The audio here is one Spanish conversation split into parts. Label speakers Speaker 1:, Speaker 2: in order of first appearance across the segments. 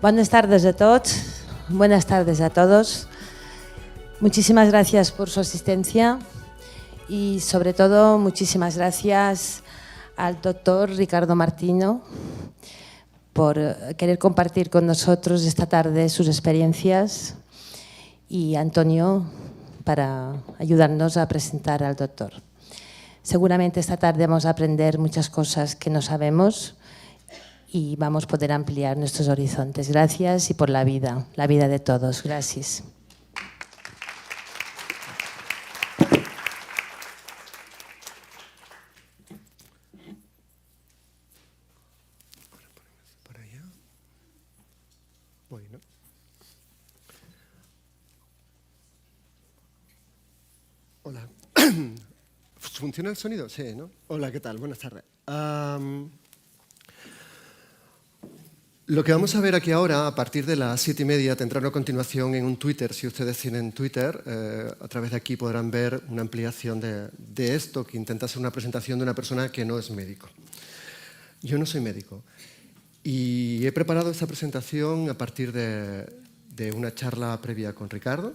Speaker 1: Buenas tardes a todos, buenas tardes a todos. Muchísimas gracias por su asistencia y sobre todo muchísimas gracias al doctor Ricardo Martino por querer compartir con nosotros esta tarde sus experiencias y a Antonio para ayudarnos a presentar al doctor. Seguramente esta tarde vamos a aprender muchas cosas que no sabemos y vamos a poder ampliar nuestros horizontes. Gracias y por la vida de todos. Gracias.
Speaker 2: Por allá. Voy, ¿no? Hola. ¿Funciona el sonido? Sí, ¿no? Hola, ¿qué tal? Buenas tardes. Lo que vamos a ver aquí ahora, a partir de las 7:30, tendrá una continuación en un Twitter. Si ustedes tienen Twitter, a través de aquí podrán ver una ampliación de esto, que intenta ser una presentación de una persona que no es médico. Yo no soy médico. Y he preparado esta presentación a partir de una charla previa con Ricardo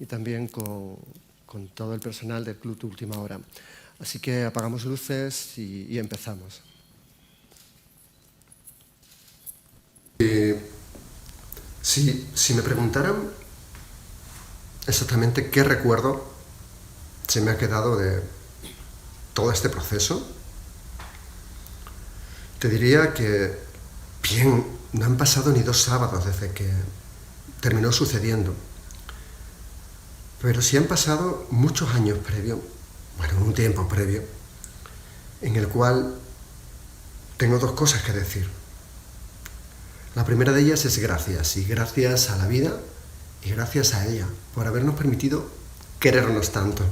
Speaker 2: y también con todo el personal del Club de Última Hora. Así que apagamos luces y empezamos. Si me preguntaran exactamente qué recuerdo se me ha quedado de todo este proceso, te diría que, bien, no han pasado ni 2 sábados desde que terminó sucediendo, pero sí han pasado muchos años previos, bueno, un tiempo previo, en el cual tengo 2 cosas que decir. La primera de ellas es gracias, y gracias a la vida y gracias a ella por habernos permitido querernos tanto.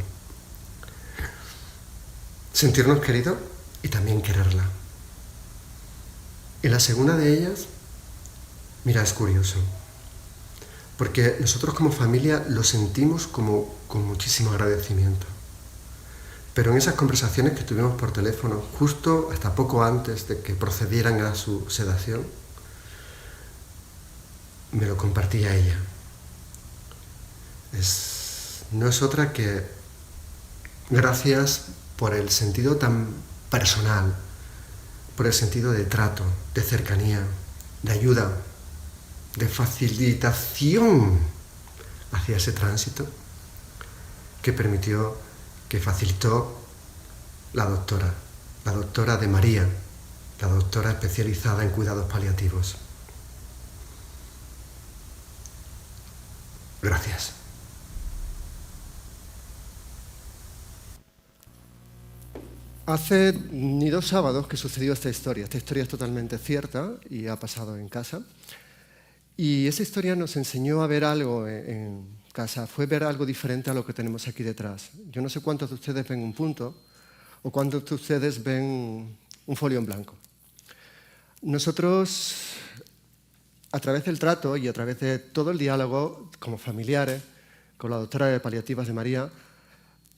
Speaker 2: Sentirnos queridos y también quererla. Y la segunda de ellas, mira, es curioso, porque nosotros como familia lo sentimos como con muchísimo agradecimiento. Pero en esas conversaciones que tuvimos por teléfono, justo hasta poco antes de que procedieran a su sedación, me lo compartía ella. No es otra que gracias por el sentido tan personal, por el sentido de trato, de cercanía, de ayuda, de facilitación hacia ese tránsito que facilitó la doctora de María, la doctora especializada en cuidados paliativos. Gracias. Hace ni 2 sábados que sucedió esta historia. Esta historia es totalmente cierta y ha pasado en casa. Y esa historia nos enseñó a ver algo en casa. Fue ver algo diferente a lo que tenemos aquí detrás. Yo no sé cuántos de ustedes ven un punto o cuántos de ustedes ven un folio en blanco. Nosotros, a través del trato y a través de todo el diálogo, como familiares, con la doctora de paliativas de María,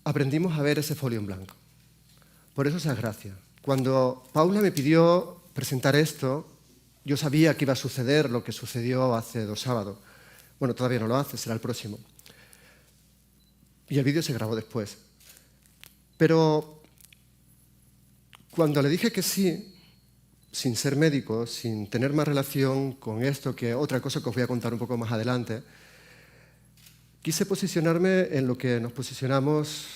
Speaker 2: aprendimos a ver ese folio en blanco. Por eso esas gracias. Cuando Paula me pidió presentar esto, yo sabía que iba a suceder lo que sucedió hace 2 sábados. Bueno, todavía no lo hace, será el próximo. Y el vídeo se grabó después. Pero cuando le dije que sí, sin ser médico, sin tener más relación con esto que otra cosa que os voy a contar un poco más adelante, quise posicionarme en lo que nos posicionamos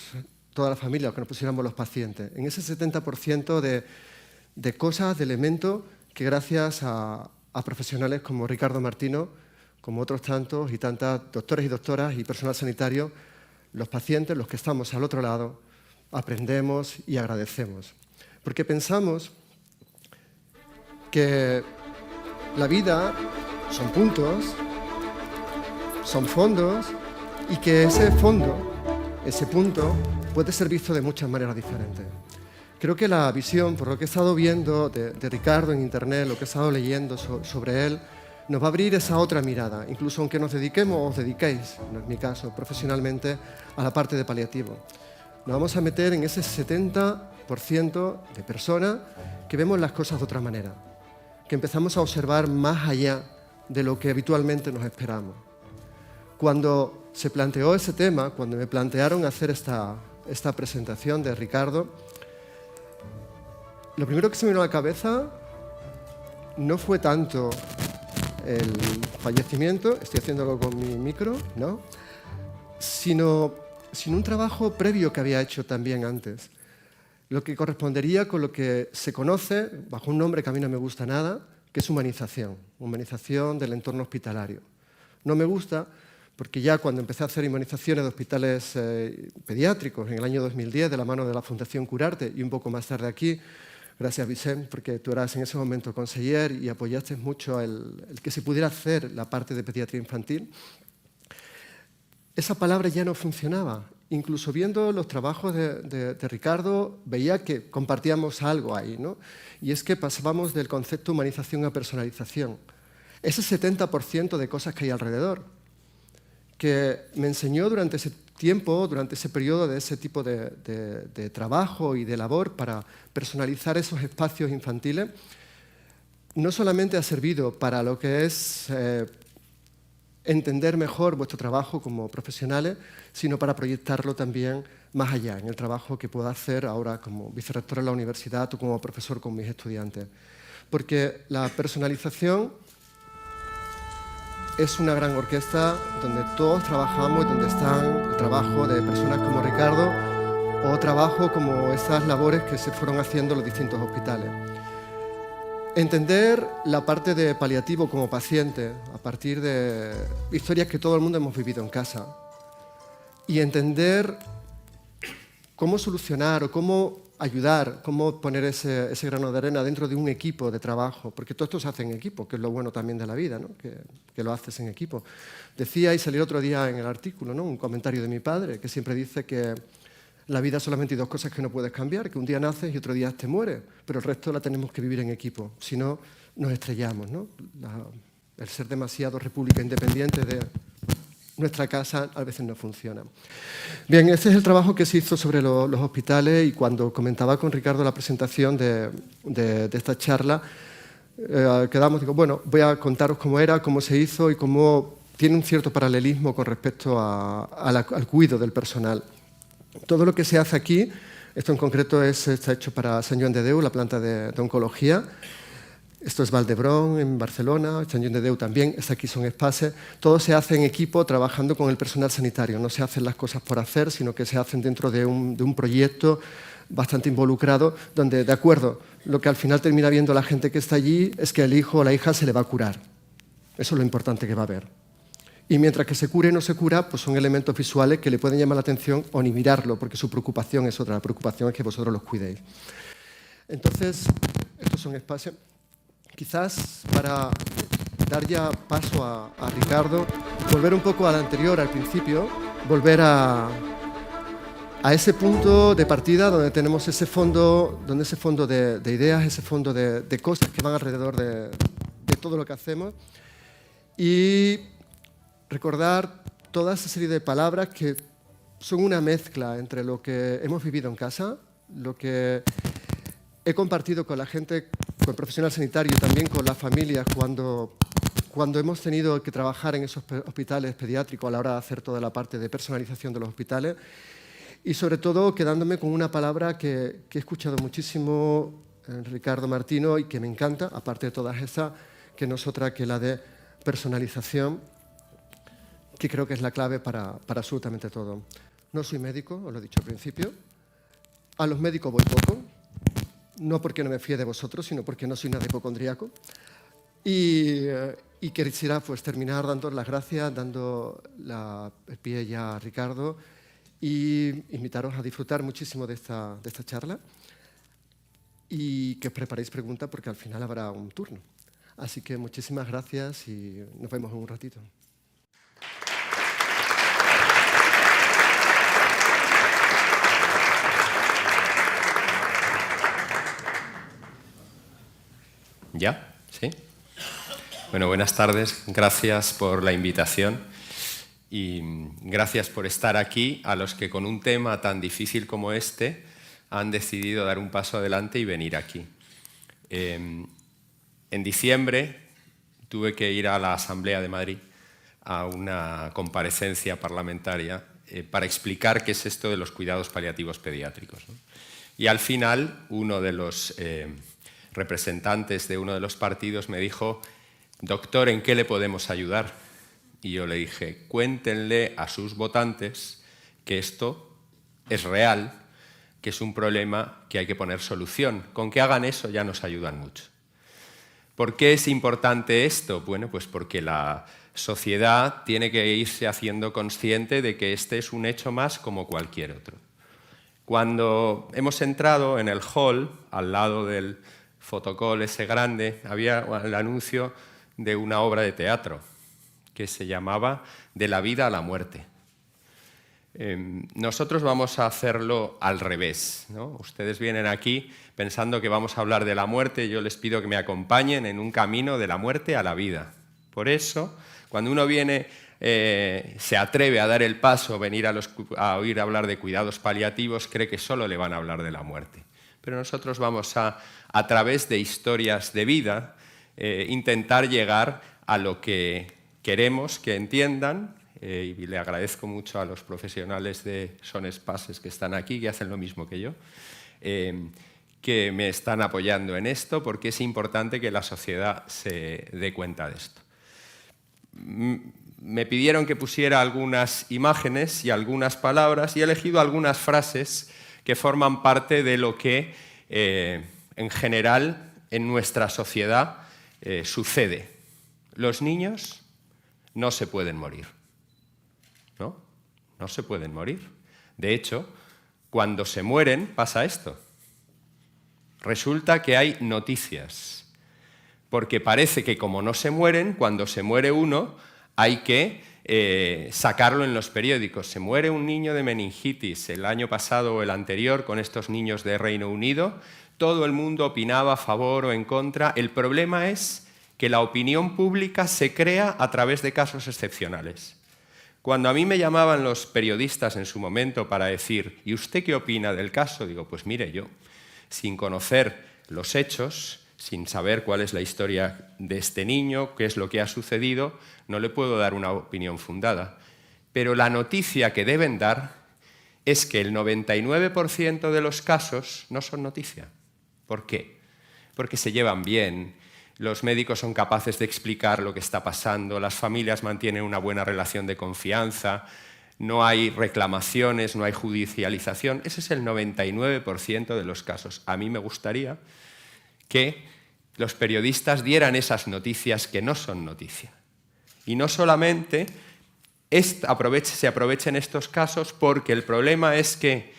Speaker 2: toda la familia, lo que nos posicionamos los pacientes, en ese 70% de cosas, de elementos que gracias a profesionales como Ricardo Martino, como otros tantos y tantas doctores y doctoras y personal sanitario, los pacientes, los que estamos al otro lado, aprendemos y agradecemos. Porque pensamos que la vida son puntos, son fondos, y que ese fondo, ese punto, puede ser visto de muchas maneras diferentes. Creo que la visión, por lo que he estado viendo de Ricardo en internet, lo que he estado leyendo sobre él, nos va a abrir esa otra mirada, incluso aunque nos dediquemos o os dediquéis, no es mi caso, profesionalmente, a la parte de paliativo. Nos vamos a meter en ese 70% de personas que vemos las cosas de otra manera, que empezamos a observar más allá de lo que habitualmente nos esperamos. Cuando se planteó ese tema, cuando me plantearon hacer esta presentación de Ricardo, lo primero que se me vino a la cabeza no fue tanto el fallecimiento, estoy haciéndolo con mi micro, ¿no?, sino un trabajo previo que había hecho también antes, lo que correspondería con lo que se conoce, bajo un nombre que a mí no me gusta nada, que es humanización del entorno hospitalario. No me gusta porque ya cuando empecé a hacer humanizaciones de hospitales pediátricos en el año 2010, de la mano de la Fundación Curarte, y un poco más tarde aquí, gracias Vicent, porque tú eras en ese momento conseller y apoyaste mucho el que se pudiera hacer la parte de pediatría infantil, esa palabra ya no funcionaba. Incluso viendo los trabajos de Ricardo, veía que compartíamos algo ahí, ¿no? Y es que pasábamos del concepto humanización a personalización. Ese 70% de cosas que hay alrededor, que me enseñó durante ese tiempo, durante ese periodo de ese tipo de trabajo y de labor para personalizar esos espacios infantiles, no solamente ha servido para lo que es entender mejor vuestro trabajo como profesionales, sino para proyectarlo también más allá, en el trabajo que puedo hacer ahora como vicerrector en la universidad o como profesor con mis estudiantes. Porque la personalización es una gran orquesta donde todos trabajamos y donde están el trabajo de personas como Ricardo o trabajo como esas labores que se fueron haciendo en los distintos hospitales. Entender la parte de paliativo como paciente a partir de historias que todo el mundo hemos vivido en casa y entender cómo solucionar o cómo ayudar, cómo poner ese grano de arena dentro de un equipo de trabajo, porque todo esto se hace en equipo, que es lo bueno también de la vida, ¿no? que lo haces en equipo. Decía, y salió otro día en el artículo, ¿no?, un comentario de mi padre, que siempre dice que la vida solamente hay dos cosas que no puedes cambiar, que un día naces y otro día te mueres, pero el resto la tenemos que vivir en equipo, si no nos estrellamos, ¿no? El ser demasiado república independiente de nuestra casa a veces no funciona. Bien, este es el trabajo que se hizo sobre los hospitales y cuando comentaba con Ricardo la presentación de esta charla, quedamos, digo, bueno, voy a contaros cómo era, cómo se hizo y cómo tiene un cierto paralelismo con respecto al cuidado del personal. Todo lo que se hace aquí, esto en concreto está hecho para Sant Joan de Déu, la planta de oncología. Esto es Vall d'Hebron, en Barcelona, Sant Joan de Déu también, aquí son espacios. Todo se hace en equipo, trabajando con el personal sanitario. No se hacen las cosas por hacer, sino que se hacen dentro de un proyecto bastante involucrado, donde, de acuerdo, lo que al final termina viendo la gente que está allí es que el hijo o la hija se le va a curar. Eso es lo importante que va a haber. Y mientras que se cure o no se cura, pues son elementos visuales que le pueden llamar la atención o ni mirarlo, porque su preocupación es otra. La preocupación es que vosotros los cuidéis. Entonces, estos son espacios. Quizás para dar ya paso a Ricardo, volver un poco al anterior, al principio, volver a ese punto de partida donde tenemos ese fondo de ideas, ese fondo de cosas que van alrededor de todo lo que hacemos y recordar toda esa serie de palabras que son una mezcla entre lo que hemos vivido en casa, lo que he compartido con la gente, con el profesional sanitario y también con las familias cuando hemos tenido que trabajar en esos hospitales pediátricos a la hora de hacer toda la parte de personalización de los hospitales y sobre todo quedándome con una palabra que he escuchado muchísimo en Ricardo Martino y que me encanta, aparte de todas esas, que no es otra que la de personalización, que creo que es la clave para absolutamente todo. No soy médico, os lo he dicho al principio. A los médicos voy poco, no porque no me fíe de vosotros, sino porque no soy nada hipocondríaco. Y quisiera pues, terminar dando las gracias, dando el pie ya a Ricardo y invitaros a disfrutar muchísimo de esta charla y que os preparéis preguntas porque al final habrá un turno. Así que muchísimas gracias y nos vemos en un ratito.
Speaker 3: ¿Ya? ¿Sí? Bueno, buenas tardes. Gracias por la invitación y gracias por estar aquí a los que con un tema tan difícil como este han decidido dar un paso adelante y venir aquí. En diciembre tuve que ir a la Asamblea de Madrid a una comparecencia parlamentaria para explicar qué es esto de los cuidados paliativos pediátricos, ¿no? Y al final, uno de los representantes de uno de los partidos me dijo: doctor, ¿en qué le podemos ayudar? Y yo le dije: cuéntenle a sus votantes que esto es real, que es un problema que hay que poner solución. Con que hagan eso ya nos ayudan mucho. ¿Por qué es importante esto? Bueno, pues porque la sociedad tiene que irse haciendo consciente de que este es un hecho más como cualquier otro. Cuando hemos entrado en el hall, al lado del fotocall ese grande, había el anuncio de una obra de teatro que se llamaba De la vida a la muerte. Nosotros vamos a hacerlo al revés, ¿no? Ustedes vienen aquí pensando que vamos a hablar de la muerte y yo les pido que me acompañen en un camino de la muerte a la vida. Por eso, cuando uno viene, se atreve a dar el paso, venir a oír hablar de cuidados paliativos, cree que solo le van a hablar de la muerte. Pero nosotros vamos a través de historias de vida, intentar llegar a lo que queremos que entiendan, y le agradezco mucho a los profesionales de Son Espaces que están aquí, que hacen lo mismo que yo, que me están apoyando en esto, porque es importante que la sociedad se dé cuenta de esto. Me pidieron que pusiera algunas imágenes y algunas palabras, y he elegido algunas frases que forman parte de lo que, en general, en nuestra sociedad sucede. Los niños no se pueden morir. No se pueden morir. De hecho, cuando se mueren pasa esto. Resulta que hay noticias, porque parece que como no se mueren, cuando se muere uno hay que sacarlo en los periódicos. Se muere un niño de meningitis el año pasado o el anterior con estos niños de Reino Unido. Todo el mundo opinaba a favor o en contra. El problema es que la opinión pública se crea a través de casos excepcionales. Cuando a mí me llamaban los periodistas en su momento para decir: ¿y usted qué opina del caso? Digo: pues mire, yo, sin conocer los hechos, sin saber cuál es la historia de este niño, qué es lo que ha sucedido, no le puedo dar una opinión fundada. Pero la noticia que deben dar es que el 99% de los casos no son noticia. ¿Por qué? Porque se llevan bien. Los médicos son capaces de explicar lo que está pasando, las familias mantienen una buena relación de confianza, no hay reclamaciones, no hay judicialización. Ese es el 99% de los casos. A mí me gustaría que los periodistas dieran esas noticias que no son noticia. Y no solamente se aprovechen estos casos, porque el problema es que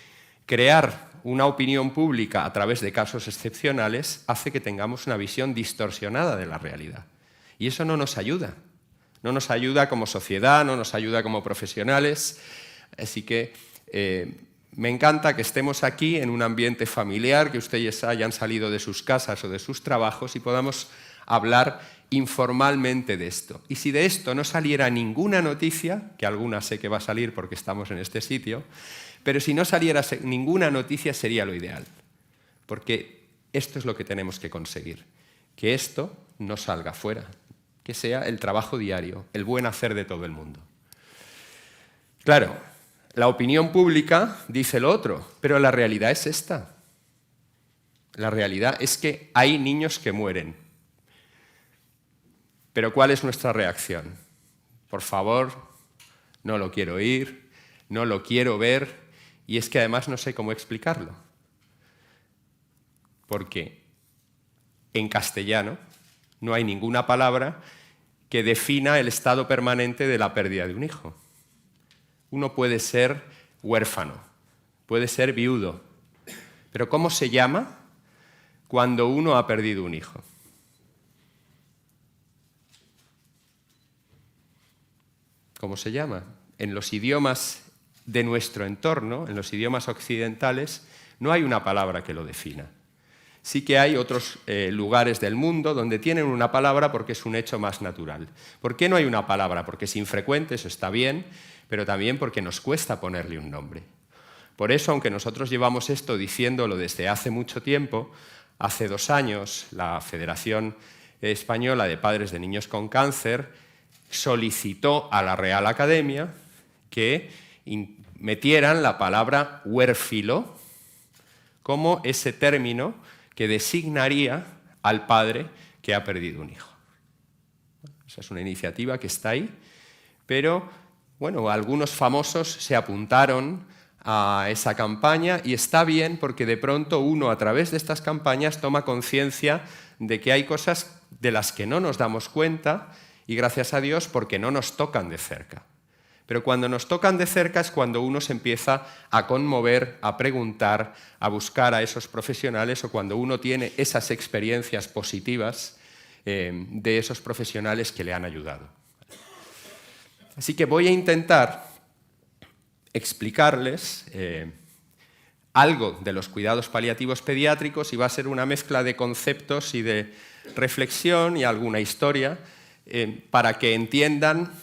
Speaker 3: crear una opinión pública a través de casos excepcionales hace que tengamos una visión distorsionada de la realidad. Y eso no nos ayuda. No nos ayuda como sociedad, no nos ayuda como profesionales. Así que me encanta que estemos aquí en un ambiente familiar, que ustedes hayan salido de sus casas o de sus trabajos y podamos hablar informalmente de esto. Y si de esto no saliera ninguna noticia, que alguna sé que va a salir porque estamos en este sitio, pero si no saliera ninguna noticia sería lo ideal, porque esto es lo que tenemos que conseguir, que esto no salga fuera, que sea el trabajo diario, el buen hacer de todo el mundo. Claro, la opinión pública dice lo otro, pero la realidad es esta. La realidad es que hay niños que mueren. Pero ¿cuál es nuestra reacción? Por favor, no lo quiero oír, no lo quiero ver. Y es que además no sé cómo explicarlo, porque en castellano no hay ninguna palabra que defina el estado permanente de la pérdida de un hijo. Uno puede ser huérfano, puede ser viudo, pero ¿cómo se llama cuando uno ha perdido un hijo? ¿Cómo se llama? En los idiomas de nuestro entorno, en los idiomas occidentales, no hay una palabra que lo defina. Sí que hay otros lugares del mundo donde tienen una palabra porque es un hecho más natural. ¿Por qué no hay una palabra? Porque es infrecuente, eso está bien, pero también porque nos cuesta ponerle un nombre. Por eso, aunque nosotros llevamos esto diciéndolo desde hace mucho tiempo, hace 2 años la Federación Española de Padres de Niños con Cáncer solicitó a la Real Academia que metieran la palabra huérfilo como ese término que designaría al padre que ha perdido un hijo. Esa es una iniciativa que está ahí, pero bueno, algunos famosos se apuntaron a esa campaña y está bien porque de pronto uno a través de estas campañas toma conciencia de que hay cosas de las que no nos damos cuenta y gracias a Dios porque no nos tocan de cerca. Pero cuando nos tocan de cerca es cuando uno se empieza a conmover, a preguntar, a buscar a esos profesionales o cuando uno tiene esas experiencias positivas de esos profesionales que le han ayudado. Así que voy a intentar explicarles algo de los cuidados paliativos pediátricos y va a ser una mezcla de conceptos y de reflexión y alguna historia para que entiendan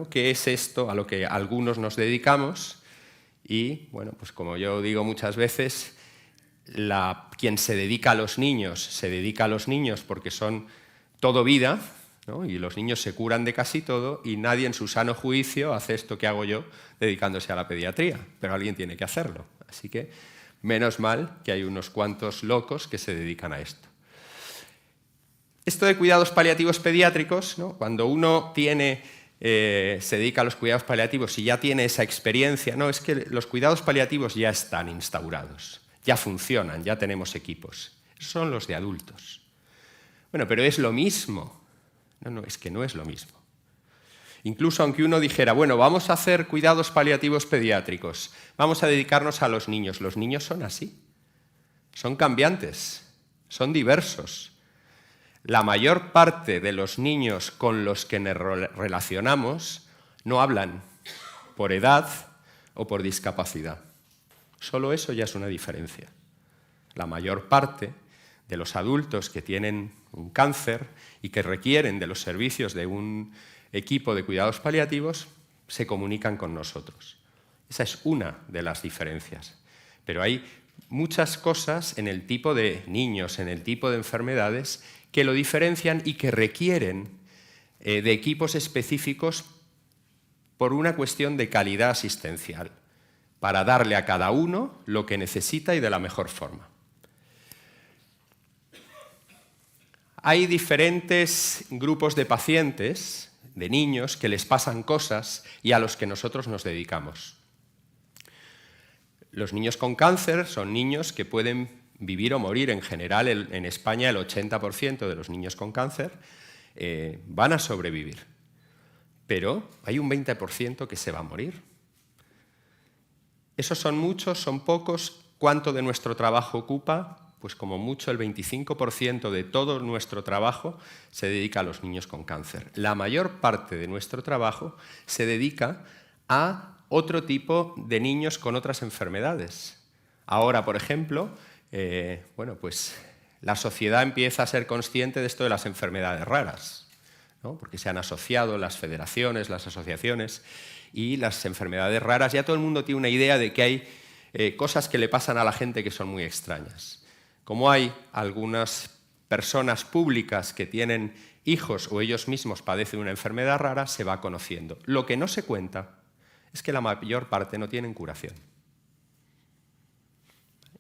Speaker 3: qué es esto a lo que algunos nos dedicamos y, pues como yo digo muchas veces, quien se dedica a los niños se dedica a los niños porque son todo vida, ¿no? Y los niños se curan de casi todo y nadie en su sano juicio hace esto que hago yo dedicándose a la pediatría, pero alguien tiene que hacerlo. Así que menos mal que hay unos cuantos locos que se dedican a esto. Esto de cuidados paliativos pediátricos, ¿no? Cuando uno se dedica a los cuidados paliativos y ya tiene esa experiencia, no, es que los cuidados paliativos ya están instaurados, ya funcionan, ya tenemos equipos. Esos son los de adultos. Bueno, pero es lo mismo. No, es que no es lo mismo. Incluso aunque uno dijera, bueno, vamos a hacer cuidados paliativos pediátricos, vamos a dedicarnos a los niños son así, son cambiantes, son diversos. La mayor parte de los niños con los que nos relacionamos no hablan por edad o por discapacidad. Solo eso ya es una diferencia. La mayor parte de los adultos que tienen un cáncer y que requieren de los servicios de un equipo de cuidados paliativos se comunican con nosotros. Esa es una de las diferencias. Pero hay muchas cosas en el tipo de niños, en el tipo de enfermedades que lo diferencian y que requieren de equipos específicos por una cuestión de calidad asistencial, para darle a cada uno lo que necesita y de la mejor forma. Hay diferentes grupos de pacientes, de niños, que les pasan cosas y a los que nosotros nos dedicamos. Los niños con cáncer son niños que pueden vivir o morir. En general, en España, el 80% de los niños con cáncer van a sobrevivir. Pero hay un 20% que se va a morir. ¿Esos son muchos? ¿Son pocos? ¿Cuánto de nuestro trabajo ocupa? Pues como mucho el 25% de todo nuestro trabajo se dedica a los niños con cáncer. La mayor parte de nuestro trabajo se dedica a otro tipo de niños con otras enfermedades. Ahora, por ejemplo, pues la sociedad empieza a ser consciente de esto de las enfermedades raras, ¿no? Porque se han asociado las federaciones, las asociaciones y las enfermedades raras. Ya todo el mundo tiene una idea de que hay cosas que le pasan a la gente que son muy extrañas. Como hay algunas personas públicas que tienen hijos o ellos mismos padecen una enfermedad rara, se va conociendo. Lo que no se cuenta es que la mayor parte no tienen curación.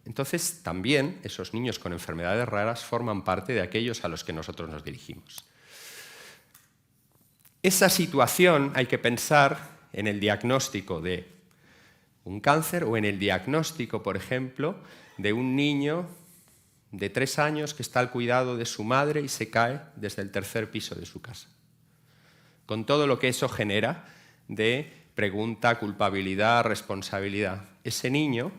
Speaker 3: Entonces, también esos niños con enfermedades raras forman parte de aquellos a los que nosotros nos dirigimos. Esa situación hay que pensar en el diagnóstico de un cáncer o en el diagnóstico, por ejemplo, de un niño de 3 años que está al cuidado de su madre y se cae desde el 3er piso de su casa. Con todo lo que eso genera de pregunta, culpabilidad, responsabilidad. Ese niño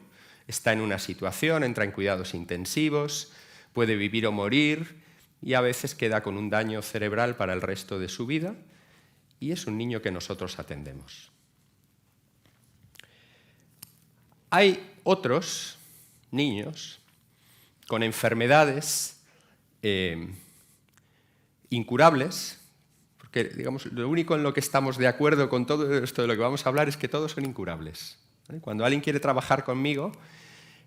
Speaker 3: está en una situación, entra en cuidados intensivos, puede vivir o morir y a veces queda con un daño cerebral para el resto de su vida y es un niño que nosotros atendemos. Hay otros niños con enfermedades incurables, porque digamos, lo único en lo que estamos de acuerdo con todo esto de lo que vamos a hablar es que todos son incurables. ¿Vale? Cuando alguien quiere trabajar conmigo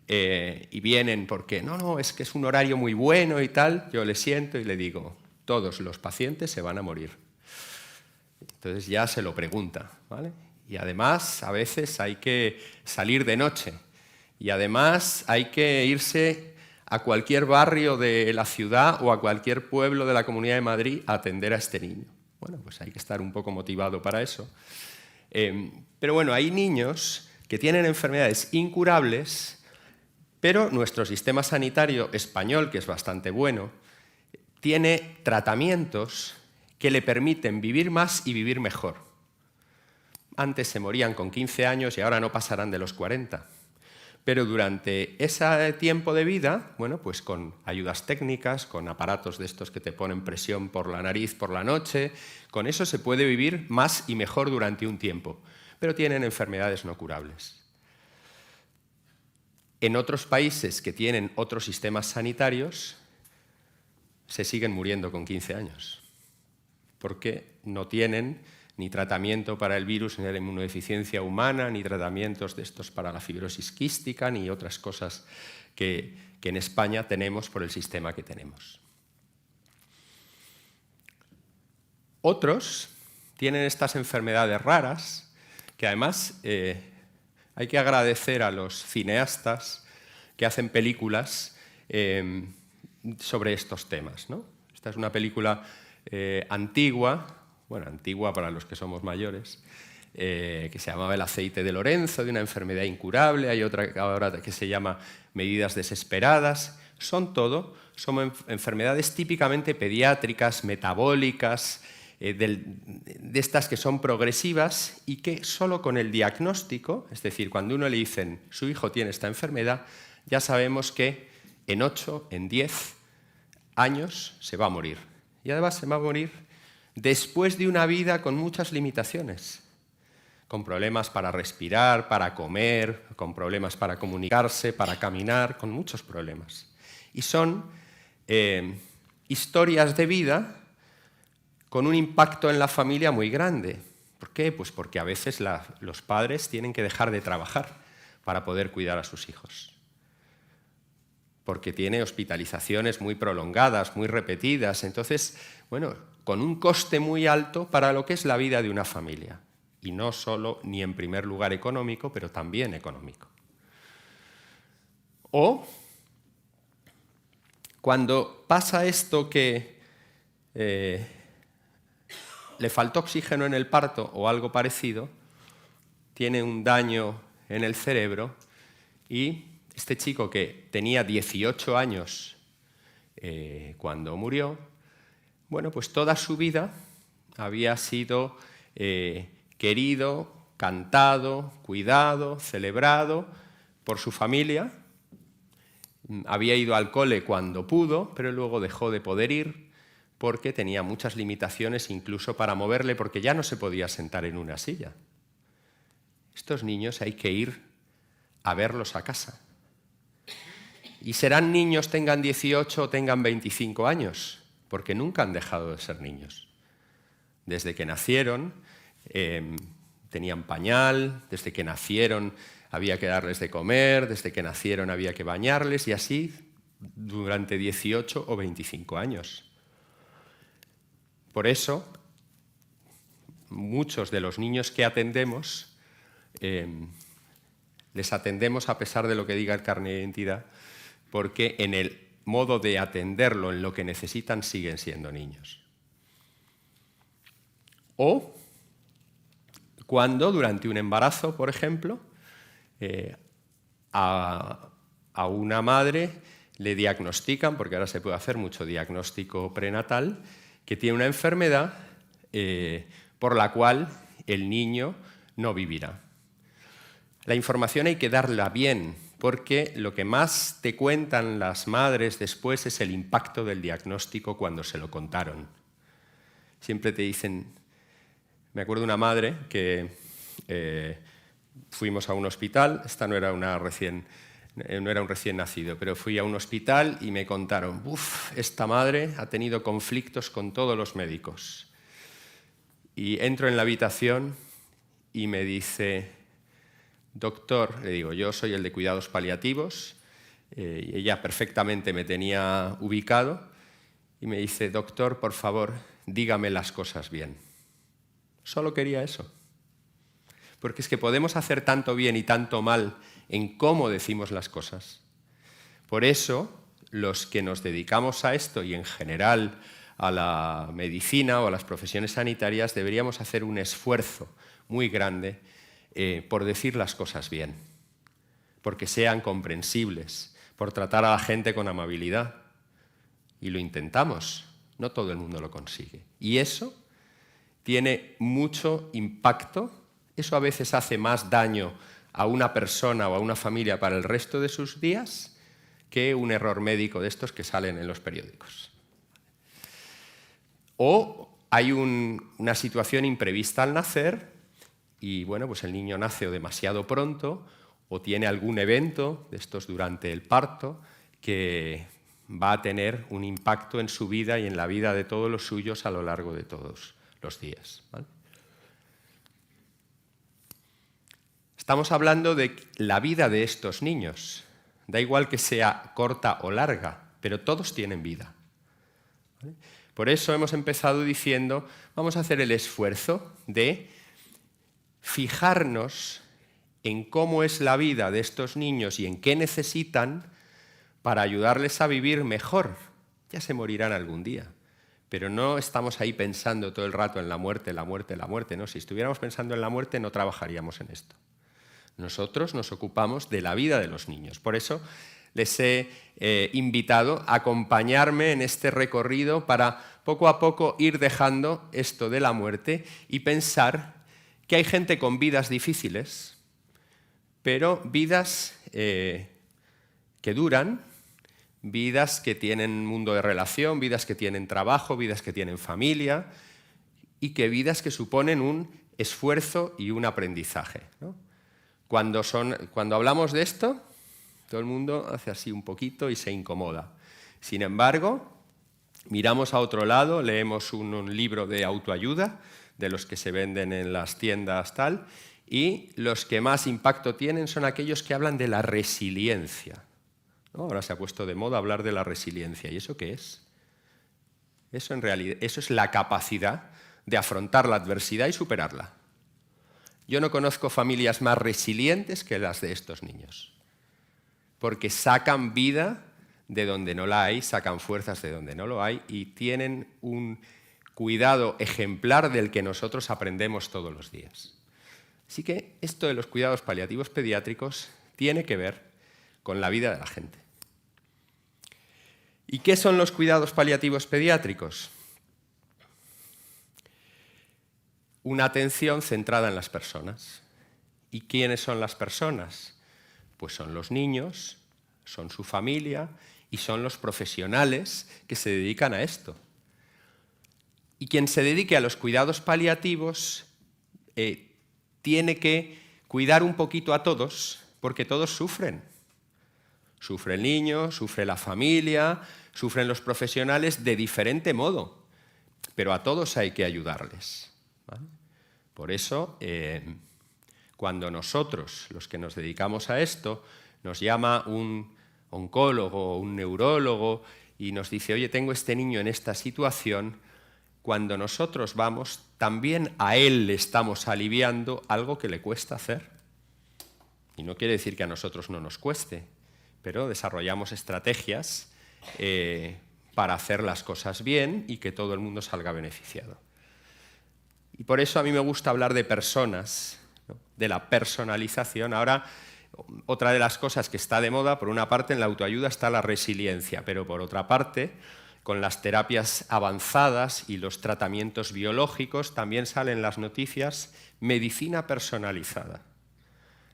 Speaker 3: y vienen porque no, es que es un horario muy bueno y tal, yo le siento y le digo, todos los pacientes se van a morir. Entonces ya se lo pregunta, ¿vale? Y además a veces hay que salir de noche y además hay que irse a cualquier barrio de la ciudad o a cualquier pueblo de la Comunidad de Madrid a atender a este niño. Bueno, pues hay que estar un poco motivado para eso. Pero bueno, hay niños que tienen enfermedades incurables, pero nuestro sistema sanitario español, que es bastante bueno, tiene tratamientos que le permiten vivir más y vivir mejor. Antes se morían con 15 años y ahora no pasarán de los 40. Pero durante ese tiempo de vida, bueno, pues con ayudas técnicas, con aparatos de estos que te ponen presión por la nariz por la noche, con eso se puede vivir más y mejor durante un tiempo, pero tienen enfermedades no curables. En otros países que tienen otros sistemas sanitarios, se siguen muriendo con 15 años, porque no tienen ni tratamiento para el virus, ni la inmunodeficiencia humana, ni tratamientos de estos para la fibrosis quística, ni otras cosas que en España tenemos por el sistema que tenemos. Otros tienen estas enfermedades raras, que además hay que agradecer a los cineastas que hacen películas sobre estos temas, ¿no? Esta es una película antigua, bueno, antigua para los que somos mayores, que se llamaba El aceite de Lorenzo, de una enfermedad incurable. Hay otra ahora que se llama Medidas desesperadas. Son enfermedades típicamente pediátricas, metabólicas, de estas que son progresivas y que solo con el diagnóstico, es decir, cuando uno le dicen su hijo tiene esta enfermedad, ya sabemos que en 8, en 10 años se va a morir. Y además se va a morir después de una vida con muchas limitaciones, con problemas para respirar, para comer, con problemas para comunicarse, para caminar, con muchos problemas. Y son historias de vida con un impacto en la familia muy grande. ¿Por qué? Pues porque a veces los padres tienen que dejar de trabajar para poder cuidar a sus hijos. Porque tiene hospitalizaciones muy prolongadas, muy repetidas. Entonces, bueno, con un coste muy alto para lo que es la vida de una familia. Y no solo, ni en primer lugar económico, pero también económico. O cuando pasa esto que le faltó oxígeno en el parto o algo parecido, tiene un daño en el cerebro y este chico que tenía 18 años cuando murió, bueno, pues toda su vida había sido querido, cantado, cuidado, celebrado por su familia. Había ido al cole cuando pudo, pero luego dejó de poder ir porque tenía muchas limitaciones incluso para moverle, porque ya no se podía sentar en una silla. Estos niños hay que ir a verlos a casa. Y serán niños, tengan 18 o tengan 25 años, porque nunca han dejado de ser niños. Desde que nacieron tenían pañal, desde que nacieron había que darles de comer, desde que nacieron había que bañarles y así durante 18 o 25 años. Por eso, muchos de los niños que atendemos, les atendemos a pesar de lo que diga el carnet de identidad, porque en el modo de atenderlo, en lo que necesitan, siguen siendo niños. O cuando durante un embarazo, por ejemplo, a una madre le diagnostican, porque ahora se puede hacer mucho diagnóstico prenatal, que tiene una enfermedad por la cual el niño no vivirá. La información hay que darla bien, porque lo que más te cuentan las madres después es el impacto del diagnóstico cuando se lo contaron. Siempre te dicen... Me acuerdo de una madre que fuimos a un hospital, esta no era un recién nacido, pero fui a un hospital y me contaron, esta madre ha tenido conflictos con todos los médicos. Y entro en la habitación y me dice, doctor, le digo, yo soy el de cuidados paliativos, y ella perfectamente me tenía ubicado, y me dice, doctor, por favor, dígame las cosas bien. Solo quería eso. Porque es que podemos hacer tanto bien y tanto mal en cómo decimos las cosas. Por eso, los que nos dedicamos a esto y en general a la medicina o a las profesiones sanitarias deberíamos hacer un esfuerzo muy grande por decir las cosas bien, porque sean comprensibles, por tratar a la gente con amabilidad. Y lo intentamos, no todo el mundo lo consigue. Y eso tiene mucho impacto, eso a veces hace más daño a una persona o a una familia para el resto de sus días que un error médico de estos que salen en los periódicos. O hay una situación imprevista al nacer y bueno, pues el niño nace o demasiado pronto o tiene algún evento de estos durante el parto que va a tener un impacto en su vida y en la vida de todos los suyos a lo largo de todos los días, ¿vale? Estamos hablando de la vida de estos niños. Da igual que sea corta o larga, pero todos tienen vida, ¿vale? Por eso hemos empezado diciendo, vamos a hacer el esfuerzo de fijarnos en cómo es la vida de estos niños y en qué necesitan para ayudarles a vivir mejor. Ya se morirán algún día, pero no estamos ahí pensando todo el rato en la muerte, la muerte, la muerte. No, si estuviéramos pensando en la muerte no trabajaríamos en esto. Nosotros nos ocupamos de la vida de los niños. Por eso les he invitado a acompañarme en este recorrido para poco a poco ir dejando esto de la muerte y pensar que hay gente con vidas difíciles, pero vidas que duran, vidas que tienen mundo de relación, vidas que tienen trabajo, vidas que tienen familia y que vidas que suponen un esfuerzo y un aprendizaje, ¿no? Cuando hablamos de esto, todo el mundo hace así un poquito y se incomoda. Sin embargo, miramos a otro lado, leemos un libro de autoayuda, de los que se venden en las tiendas tal, y los que más impacto tienen son aquellos que hablan de la resiliencia, ¿no? Ahora se ha puesto de moda hablar de la resiliencia. ¿Y eso qué es? Eso en realidad, eso es la capacidad de afrontar la adversidad y superarla. Yo no conozco familias más resilientes que las de estos niños, porque sacan vida de donde no la hay, sacan fuerzas de donde no lo hay y tienen un cuidado ejemplar del que nosotros aprendemos todos los días. Así que esto de los cuidados paliativos pediátricos tiene que ver con la vida de la gente. ¿Y qué son los cuidados paliativos pediátricos? Una atención centrada en las personas. ¿Y quiénes son las personas? Pues son los niños, son su familia y son los profesionales que se dedican a esto. Y quien se dedique a los cuidados paliativos tiene que cuidar un poquito a todos, porque todos sufren. Sufre el niño, sufre la familia, sufren los profesionales de diferente modo, pero a todos hay que ayudarles, ¿vale? Por eso, cuando nosotros, los que nos dedicamos a esto, nos llama un oncólogo o un neurólogo y nos dice, oye, tengo este niño en esta situación, cuando nosotros vamos, también a él le estamos aliviando algo que le cuesta hacer. Y no quiere decir que a nosotros no nos cueste, pero desarrollamos estrategias para hacer las cosas bien y que todo el mundo salga beneficiado. Y por eso a mí me gusta hablar de personas, ¿no? De la personalización. Ahora, otra de las cosas que está de moda, por una parte en la autoayuda está la resiliencia, pero por otra parte, con las terapias avanzadas y los tratamientos biológicos, también salen las noticias medicina personalizada.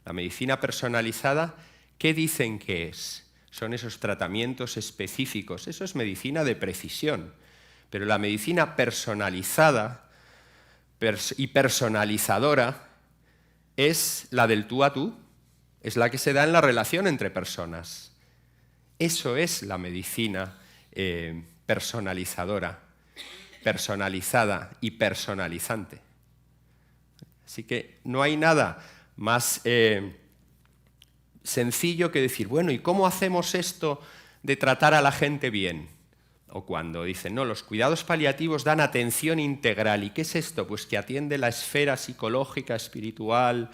Speaker 3: La medicina personalizada, ¿qué dicen que es? Son esos tratamientos específicos, eso es medicina de precisión, pero la medicina personalizada y personalizadora es la del tú a tú, es la que se da en la relación entre personas. Eso es la medicina personalizadora, personalizada y personalizante. Así que no hay nada más sencillo que decir, bueno, ¿y cómo hacemos esto de tratar a la gente bien? O cuando dicen, no, los cuidados paliativos dan atención integral. ¿Y qué es esto? Pues que atiende la esfera psicológica, espiritual,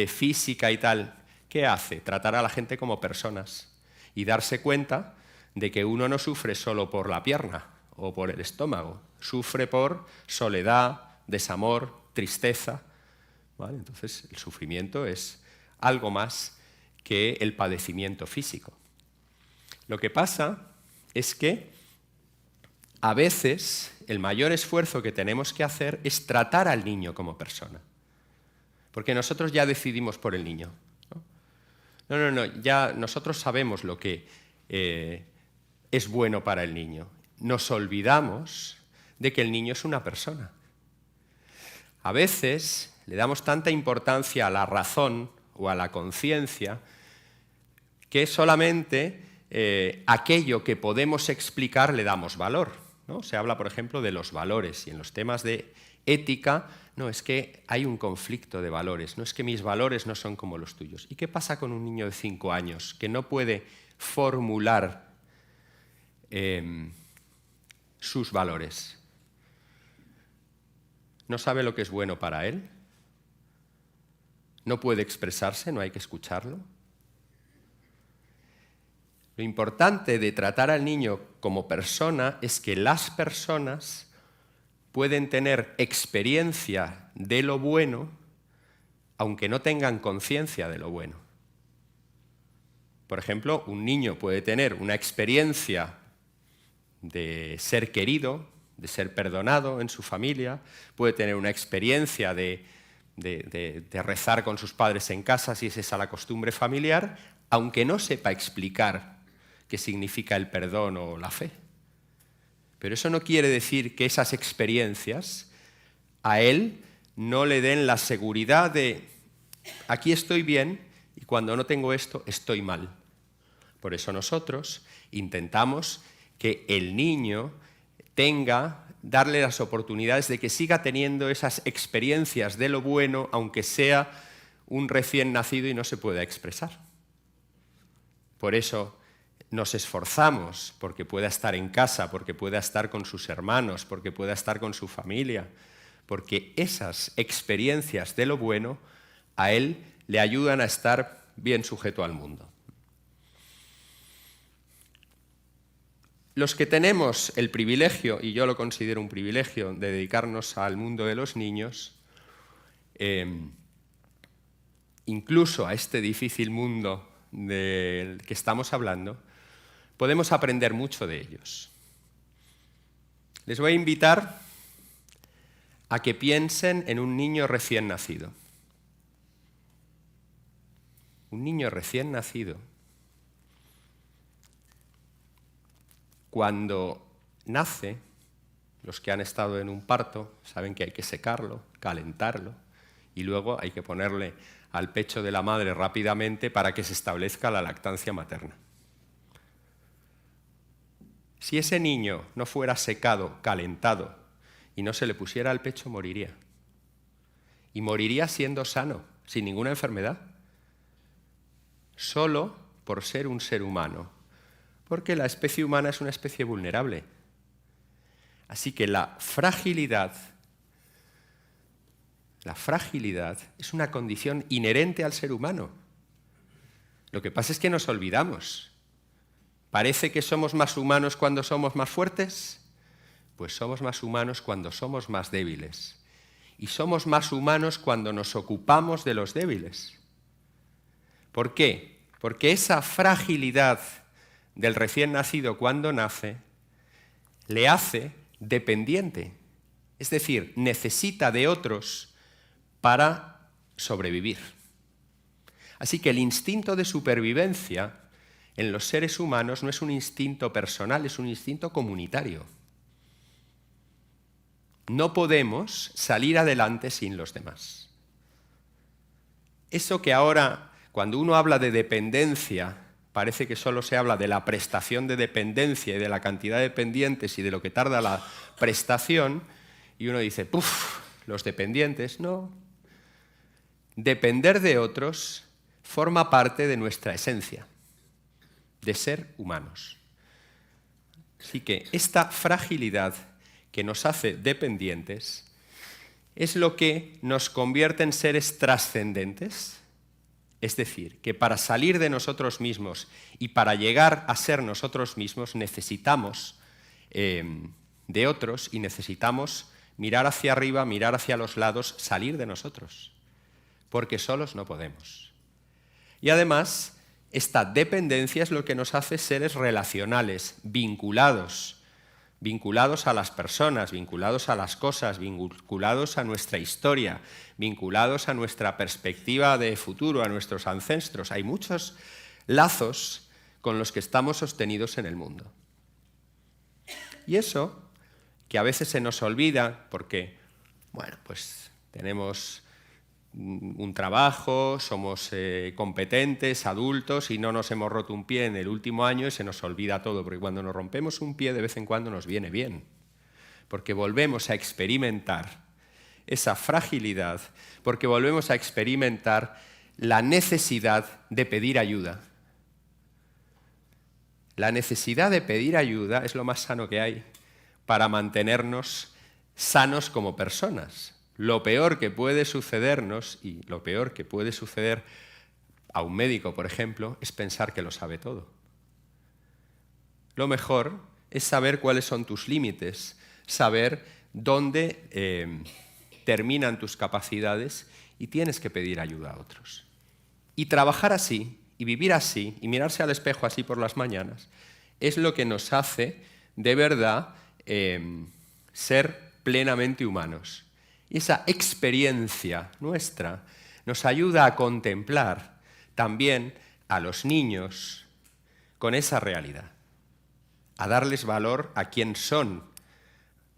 Speaker 3: física y tal. ¿Qué hace? Tratar a la gente como personas y darse cuenta de que uno no sufre solo por la pierna o por el estómago, sufre por soledad, desamor, tristeza. ¿Vale? Entonces, el sufrimiento es algo más que el padecimiento físico. Lo que pasa es que a veces el mayor esfuerzo que tenemos que hacer es tratar al niño como persona, porque nosotros ya decidimos por el niño. No, ya nosotros sabemos lo que es bueno para el niño. Nos olvidamos de que el niño es una persona. A veces le damos tanta importancia a la razón o a la conciencia que solamente aquello que podemos explicar le damos valor, ¿no? Se habla, por ejemplo, de los valores, y en los temas de ética, no, es que hay un conflicto de valores, no es que mis valores no son como los tuyos. ¿Y qué pasa con un niño de 5 años que no puede formular sus valores? ¿No sabe lo que es bueno para él? ¿No puede expresarse? ¿No hay que escucharlo? Lo importante de tratar al niño como persona es que las personas pueden tener experiencia de lo bueno, aunque no tengan conciencia de lo bueno. Por ejemplo, un niño puede tener una experiencia de ser querido, de ser perdonado en su familia, puede tener una experiencia de rezar con sus padres en casa, si es esa la costumbre familiar, aunque no sepa explicar qué significa el perdón o la fe. Pero eso no quiere decir que esas experiencias a él no le den la seguridad de aquí estoy bien y cuando no tengo esto estoy mal. Por eso nosotros intentamos que el niño darle las oportunidades de que siga teniendo esas experiencias de lo bueno, aunque sea un recién nacido y no se pueda expresar. Por eso nos esforzamos porque pueda estar en casa, porque pueda estar con sus hermanos, porque pueda estar con su familia, porque esas experiencias de lo bueno a él le ayudan a estar bien sujeto al mundo. Los que tenemos el privilegio, y yo lo considero un privilegio, de dedicarnos al mundo de los niños, incluso a este difícil mundo del que estamos hablando, podemos aprender mucho de ellos. Les voy a invitar a que piensen en un niño recién nacido. Un niño recién nacido, cuando nace, los que han estado en un parto saben que hay que secarlo, calentarlo, y luego hay que ponerle al pecho de la madre rápidamente para que se establezca la lactancia materna. Si ese niño no fuera secado, calentado, y no se le pusiera al pecho, moriría. Y moriría siendo sano, sin ninguna enfermedad. Solo por ser un ser humano. Porque la especie humana es una especie vulnerable. Así que la fragilidad es una condición inherente al ser humano. Lo que pasa es que nos olvidamos. ¿Parece que somos más humanos cuando somos más fuertes? Pues somos más humanos cuando somos más débiles. Y somos más humanos cuando nos ocupamos de los débiles. ¿Por qué? Porque esa fragilidad del recién nacido cuando nace le hace dependiente. Es decir, necesita de otros para sobrevivir. Así que el instinto de supervivencia en los seres humanos no es un instinto personal, es un instinto comunitario. No podemos salir adelante sin los demás. Eso que ahora, cuando uno habla de dependencia, parece que solo se habla de la prestación de dependencia y de la cantidad de dependientes y de lo que tarda la prestación, y uno dice, ¡puf!, los dependientes. No. Depender de otros forma parte de nuestra esencia de ser humanos. Así que esta fragilidad que nos hace dependientes es lo que nos convierte en seres trascendentes. Es decir, que para salir de nosotros mismos y para llegar a ser nosotros mismos necesitamos de otros y necesitamos mirar hacia arriba, mirar hacia los lados, salir de nosotros, porque solos no podemos. Y además, esta dependencia es lo que nos hace seres relacionales, vinculados a las personas, vinculados a las cosas, vinculados a nuestra historia, vinculados a nuestra perspectiva de futuro, a nuestros ancestros. Hay muchos lazos con los que estamos sostenidos en el mundo. Y eso, que a veces se nos olvida porque, bueno, pues tenemos un trabajo, somos competentes, adultos y no nos hemos roto un pie en el último año y se nos olvida todo, porque cuando nos rompemos un pie de vez en cuando nos viene bien, porque volvemos a experimentar esa fragilidad, porque volvemos a experimentar la necesidad de pedir ayuda. La necesidad de pedir ayuda es lo más sano que hay para mantenernos sanos como personas. Lo peor que puede sucedernos, y lo peor que puede suceder a un médico, por ejemplo, es pensar que lo sabe todo. Lo mejor es saber cuáles son tus límites, saber dónde terminan tus capacidades y tienes que pedir ayuda a otros. Y trabajar así, y vivir así, y mirarse al espejo así por las mañanas, es lo que nos hace, de verdad, ser plenamente humanos. Y esa experiencia nuestra nos ayuda a contemplar también a los niños con esa realidad, a darles valor a quién son,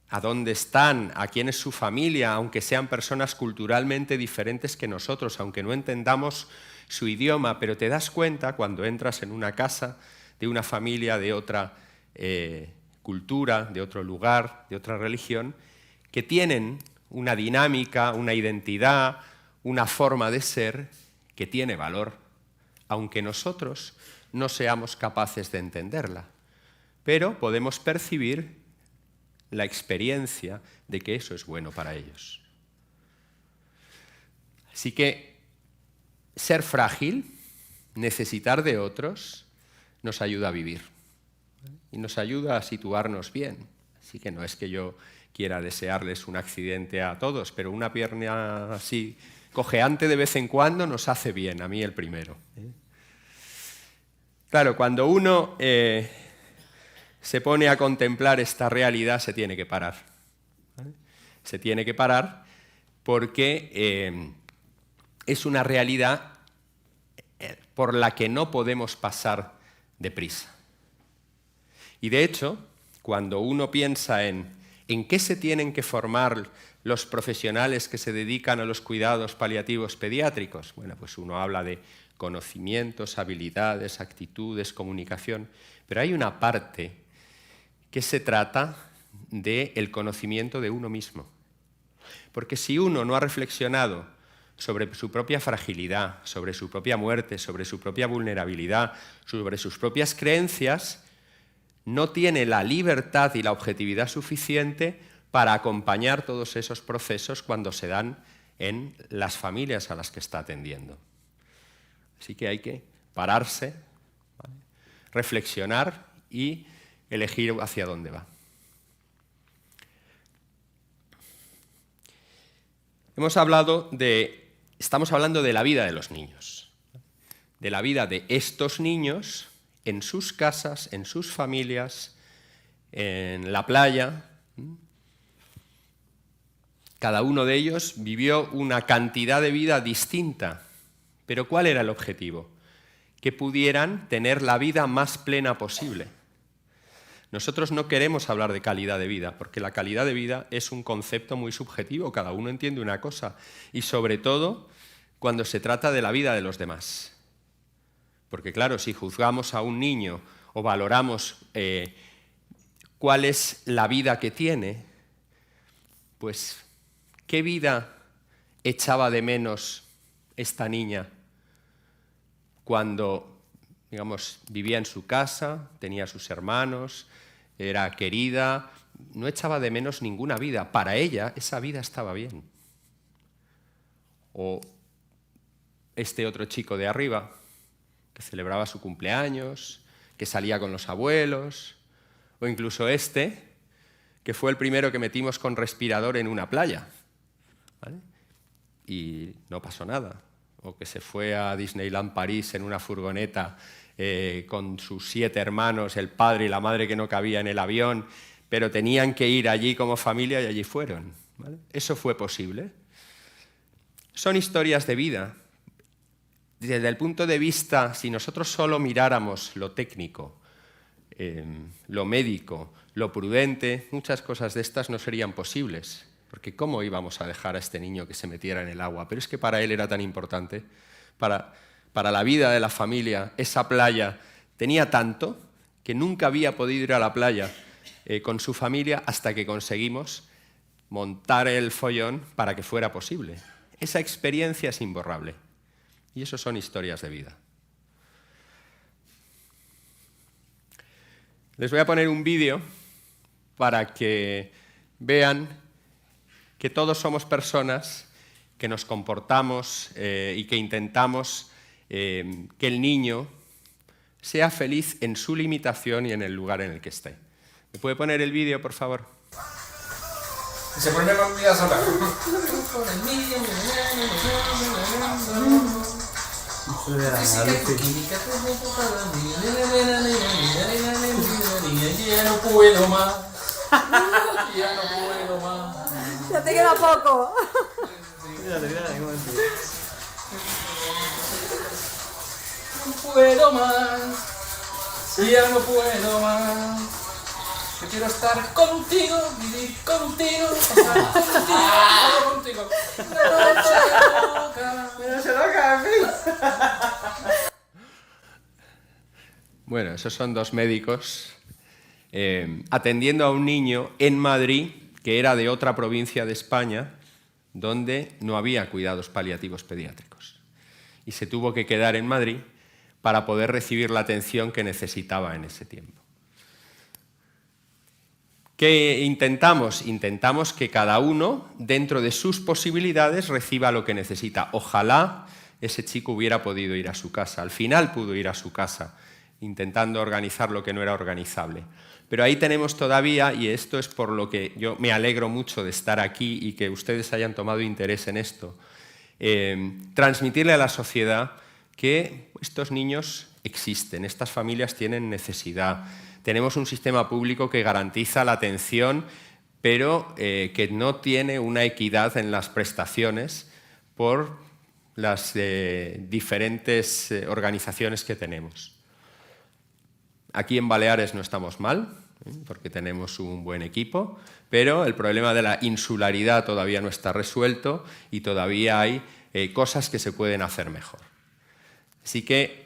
Speaker 3: a dónde están, a quién es su familia, aunque sean personas culturalmente diferentes que nosotros, aunque no entendamos su idioma, pero te das cuenta cuando entras en una casa de una familia de otra cultura, de otro lugar, de otra religión, que tienen una dinámica, una identidad, una forma de ser que tiene valor, aunque nosotros no seamos capaces de entenderla. Pero podemos percibir la experiencia de que eso es bueno para ellos. Así que ser frágil, necesitar de otros, nos ayuda a vivir y nos ayuda a situarnos bien. Así que no es que yo quiera desearles un accidente a todos, pero una pierna así cojeante de vez en cuando nos hace bien, a mí el primero. Claro, cuando uno se pone a contemplar esta realidad, se tiene que parar. ¿Vale? Se tiene que parar porque es una realidad por la que no podemos pasar deprisa. Y de hecho, cuando uno piensa en qué se tienen que formar los profesionales que se dedican a los cuidados paliativos pediátricos, bueno, pues uno habla de conocimientos, habilidades, actitudes, comunicación, pero hay una parte que se trata del conocimiento de uno mismo. Porque si uno no ha reflexionado sobre su propia fragilidad, sobre su propia muerte, sobre su propia vulnerabilidad, sobre sus propias creencias, no tiene la libertad y la objetividad suficiente para acompañar todos esos procesos cuando se dan en las familias a las que está atendiendo. Así que hay que pararse, ¿vale? Reflexionar y elegir hacia dónde va. Estamos hablando de la vida de los niños, de la vida de estos niños en sus casas, en sus familias, en la playa. Cada uno de ellos vivió una cantidad de vida distinta, pero ¿cuál era el objetivo? Que pudieran tener la vida más plena posible. Nosotros no queremos hablar de calidad de vida, porque la calidad de vida es un concepto muy subjetivo, cada uno entiende una cosa, y sobre todo cuando se trata de la vida de los demás. Porque claro, si juzgamos a un niño o valoramos cuál es la vida que tiene, pues ¿qué vida echaba de menos esta niña cuando, digamos, vivía en su casa, tenía sus hermanos, era querida, no echaba de menos ninguna vida. Para ella, esa vida estaba bien. O este otro chico de arriba, que celebraba su cumpleaños, que salía con los abuelos, o incluso este, que fue el primero que metimos con respirador en una playa, ¿vale? Y no pasó nada. O que se fue a Disneyland París en una furgoneta con sus 7 hermanos, el padre y la madre que no cabía en el avión, pero tenían que ir allí como familia y allí fueron, ¿vale? Eso fue posible. Son historias de vida. Desde el punto de vista, si nosotros solo miráramos lo técnico, lo médico, lo prudente, muchas cosas de estas no serían posibles. Porque ¿cómo íbamos a dejar a este niño que se metiera en el agua? Pero es que para él era tan importante. Para la vida de la familia, esa playa tenía tanto que nunca había podido ir a la playa con su familia hasta que conseguimos montar el follón para que fuera posible. Esa experiencia es imborrable. Y eso son historias de vida. Les voy a poner un vídeo para que vean que todos somos personas que nos comportamos y que intentamos que el niño sea feliz en su limitación y en el lugar en el que esté. ¿Me puede poner el vídeo, por favor?
Speaker 4: Se pone la vida sola. Ya no puedo más. Ya no puedo más.
Speaker 5: Ya te queda poco.
Speaker 4: No puedo más. Ya no puedo más. Yo quiero estar contigo, vivir contigo, pasar contigo, contigo. No se loca,
Speaker 3: Bueno, esos son 2 médicos atendiendo a un niño en Madrid que era de otra provincia de España donde no había cuidados paliativos pediátricos. Y se tuvo que quedar en Madrid para poder recibir la atención que necesitaba en ese tiempo. ¿Qué intentamos? Intentamos que cada uno, dentro de sus posibilidades, reciba lo que necesita. Ojalá ese chico hubiera podido ir a su casa. Al final pudo ir a su casa, intentando organizar lo que no era organizable. Pero ahí tenemos todavía, y esto es por lo que yo me alegro mucho de estar aquí y que ustedes hayan tomado interés en esto, transmitirle a la sociedad que estos niños existen, estas familias tienen necesidad. Tenemos un sistema público que garantiza la atención, pero que no tiene una equidad en las prestaciones por las diferentes organizaciones que tenemos. Aquí en Baleares no estamos mal, porque tenemos un buen equipo, pero el problema de la insularidad todavía no está resuelto y todavía hay cosas que se pueden hacer mejor. Así que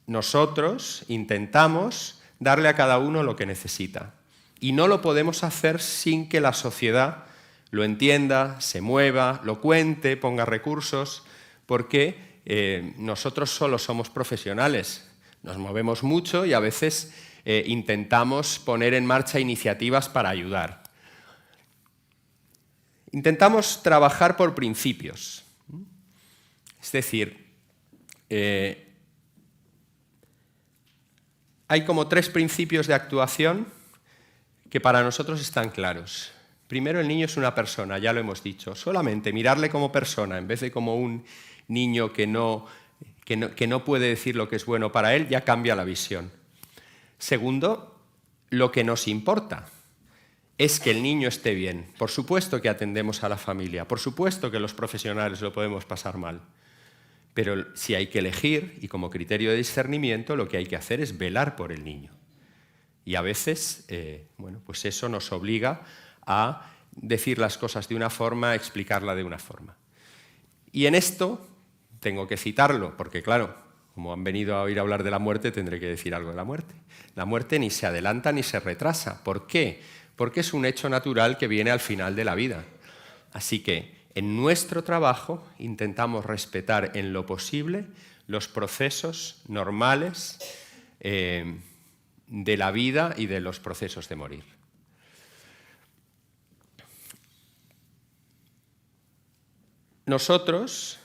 Speaker 3: nosotros intentamos darle a cada uno lo que necesita y no lo podemos hacer sin que la sociedad lo entienda, se mueva, lo cuente, ponga recursos, porque nosotros solo somos profesionales, nos movemos mucho y a veces intentamos poner en marcha iniciativas para ayudar. Intentamos trabajar por principios, es decir, hay como 3 principios de actuación que para nosotros están claros. Primero, el niño es una persona, ya lo hemos dicho. Solamente mirarle como persona en vez de como un niño que no puede decir lo que es bueno para él, ya cambia la visión. Segundo, lo que nos importa es que el niño esté bien. Por supuesto que atendemos a la familia, por supuesto que los profesionales lo podemos pasar mal. Pero si hay que elegir, y como criterio de discernimiento, lo que hay que hacer es velar por el niño. Y a veces, pues eso nos obliga a decir las cosas de una forma, a explicarla de una forma. Y en esto tengo que citarlo, porque claro, como han venido a oír hablar de la muerte, tendré que decir algo de la muerte. La muerte ni se adelanta ni se retrasa. ¿Por qué? Porque es un hecho natural que viene al final de la vida. Así que en nuestro trabajo intentamos respetar en lo posible los procesos normales de la vida y de los procesos de morir. Nosotros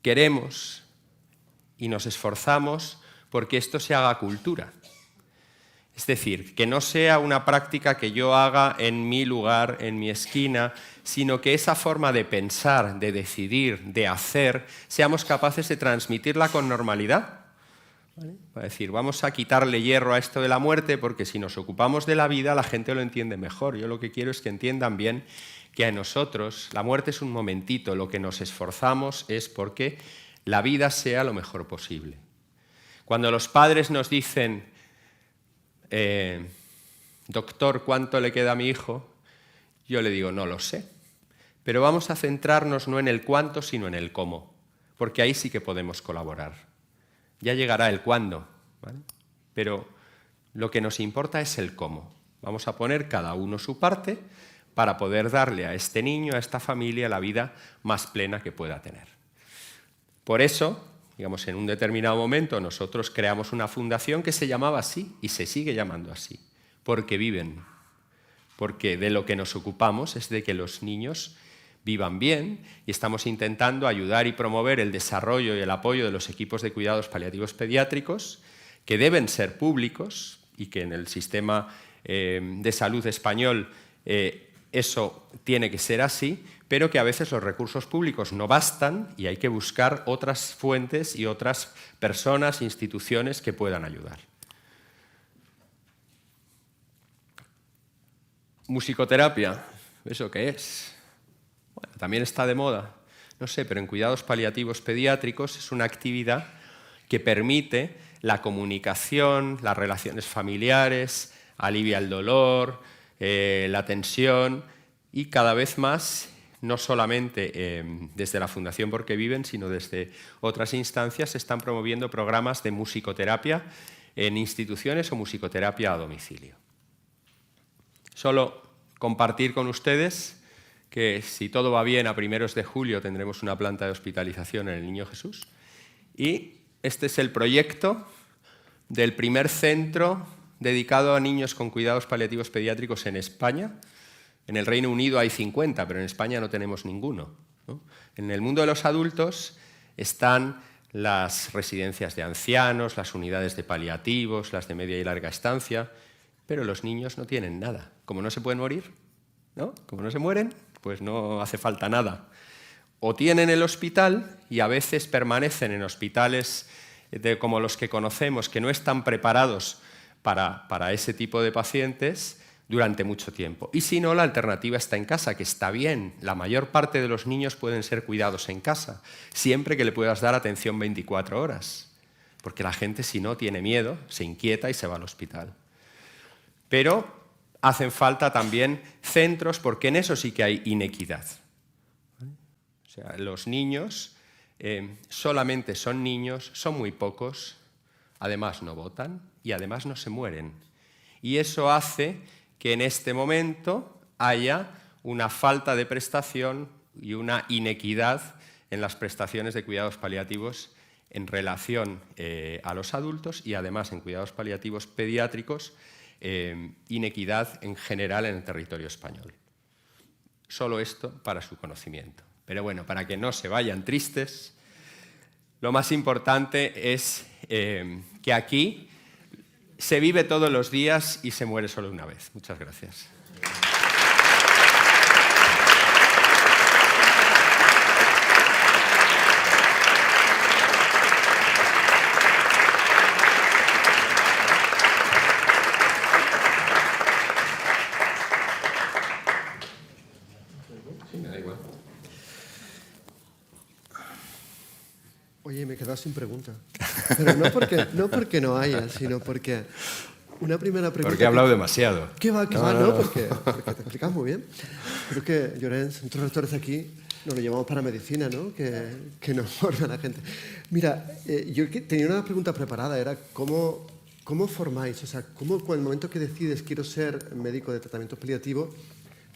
Speaker 3: queremos y nos esforzamos porque esto se haga cultura. Es decir, que no sea una práctica que yo haga en mi lugar, en mi esquina, sino que esa forma de pensar, de decidir, de hacer, seamos capaces de transmitirla con normalidad. ¿Vale? Para decir, vamos a quitarle hierro a esto de la muerte porque si nos ocupamos de la vida la gente lo entiende mejor. Yo lo que quiero es que entiendan bien que a nosotros la muerte es un momentito, lo que nos esforzamos es porque la vida sea lo mejor posible. Cuando los padres nos dicen, doctor, ¿cuánto le queda a mi hijo? Yo le digo, no lo sé. Pero vamos a centrarnos no en el cuánto, sino en el cómo, porque ahí sí que podemos colaborar. Ya llegará el cuándo, ¿vale? Pero lo que nos importa es el cómo. Vamos a poner cada uno su parte para poder darle a este niño, a esta familia, la vida más plena que pueda tener. Por eso, digamos, en un determinado momento nosotros creamos una fundación que se llamaba así y se sigue llamando así, porque viven. Porque de lo que nos ocupamos es de que los niños vivan bien y estamos intentando ayudar y promover el desarrollo y el apoyo de los equipos de cuidados paliativos pediátricos, que deben ser públicos y que en el sistema de salud español eso tiene que ser así, pero que a veces los recursos públicos no bastan y hay que buscar otras fuentes y otras personas, instituciones que puedan ayudar. Musicoterapia, ¿eso qué es? Bueno, también está de moda, no sé, pero en cuidados paliativos pediátricos es una actividad que permite la comunicación, las relaciones familiares, alivia el dolor, la tensión y cada vez más, no solamente desde la Fundación Porque Viven, sino desde otras instancias, se están promoviendo programas de musicoterapia en instituciones o musicoterapia a domicilio. Solo compartir con ustedes que si todo va bien a primeros de julio tendremos una planta de hospitalización en el Niño Jesús y este es el proyecto del primer centro dedicado a niños con cuidados paliativos pediátricos en España. En el Reino Unido hay 50, pero en España no tenemos ninguno, ¿no? En el mundo de los adultos están las residencias de ancianos, las unidades de paliativos, las de media y larga estancia, pero los niños no tienen nada. Como no se pueden morir, ¿no? Como no se mueren, pues no hace falta nada. O tienen el hospital y a veces permanecen en hospitales como los que conocemos, que no están preparados para ese tipo de pacientes durante mucho tiempo. Y si no, la alternativa está en casa, que está bien. La mayor parte de los niños pueden ser cuidados en casa, siempre que le puedas dar atención 24 horas. Porque la gente, si no, tiene miedo, se inquieta y se va al hospital. Pero hacen falta también centros, porque en eso sí que hay inequidad. O sea, los niños solamente son niños, son muy pocos, además no votan y además no se mueren. Y eso hace que en este momento haya una falta de prestación y una inequidad en las prestaciones de cuidados paliativos en relación a los adultos y además en cuidados paliativos pediátricos, inequidad en general en el territorio español. Solo esto para su conocimiento. Pero bueno, para que no se vayan tristes, lo más importante es que aquí se vive todos los días y se muere solo una vez. Muchas gracias. Sí, me da igual.
Speaker 2: Oye, me he quedado sin pregunta. Pero no porque no haya, sino porque una primera pregunta...
Speaker 3: Porque he hablado demasiado.
Speaker 2: ¿Qué va? No, porque te explicas muy bien. Creo que, Llorens, otros rectores aquí nos lo llevamos para medicina, ¿no? Que nos forma la gente. Mira, yo tenía una pregunta preparada, era ¿cómo formáis? O sea, ¿cómo en el momento que decides quiero ser médico de tratamiento paliativo,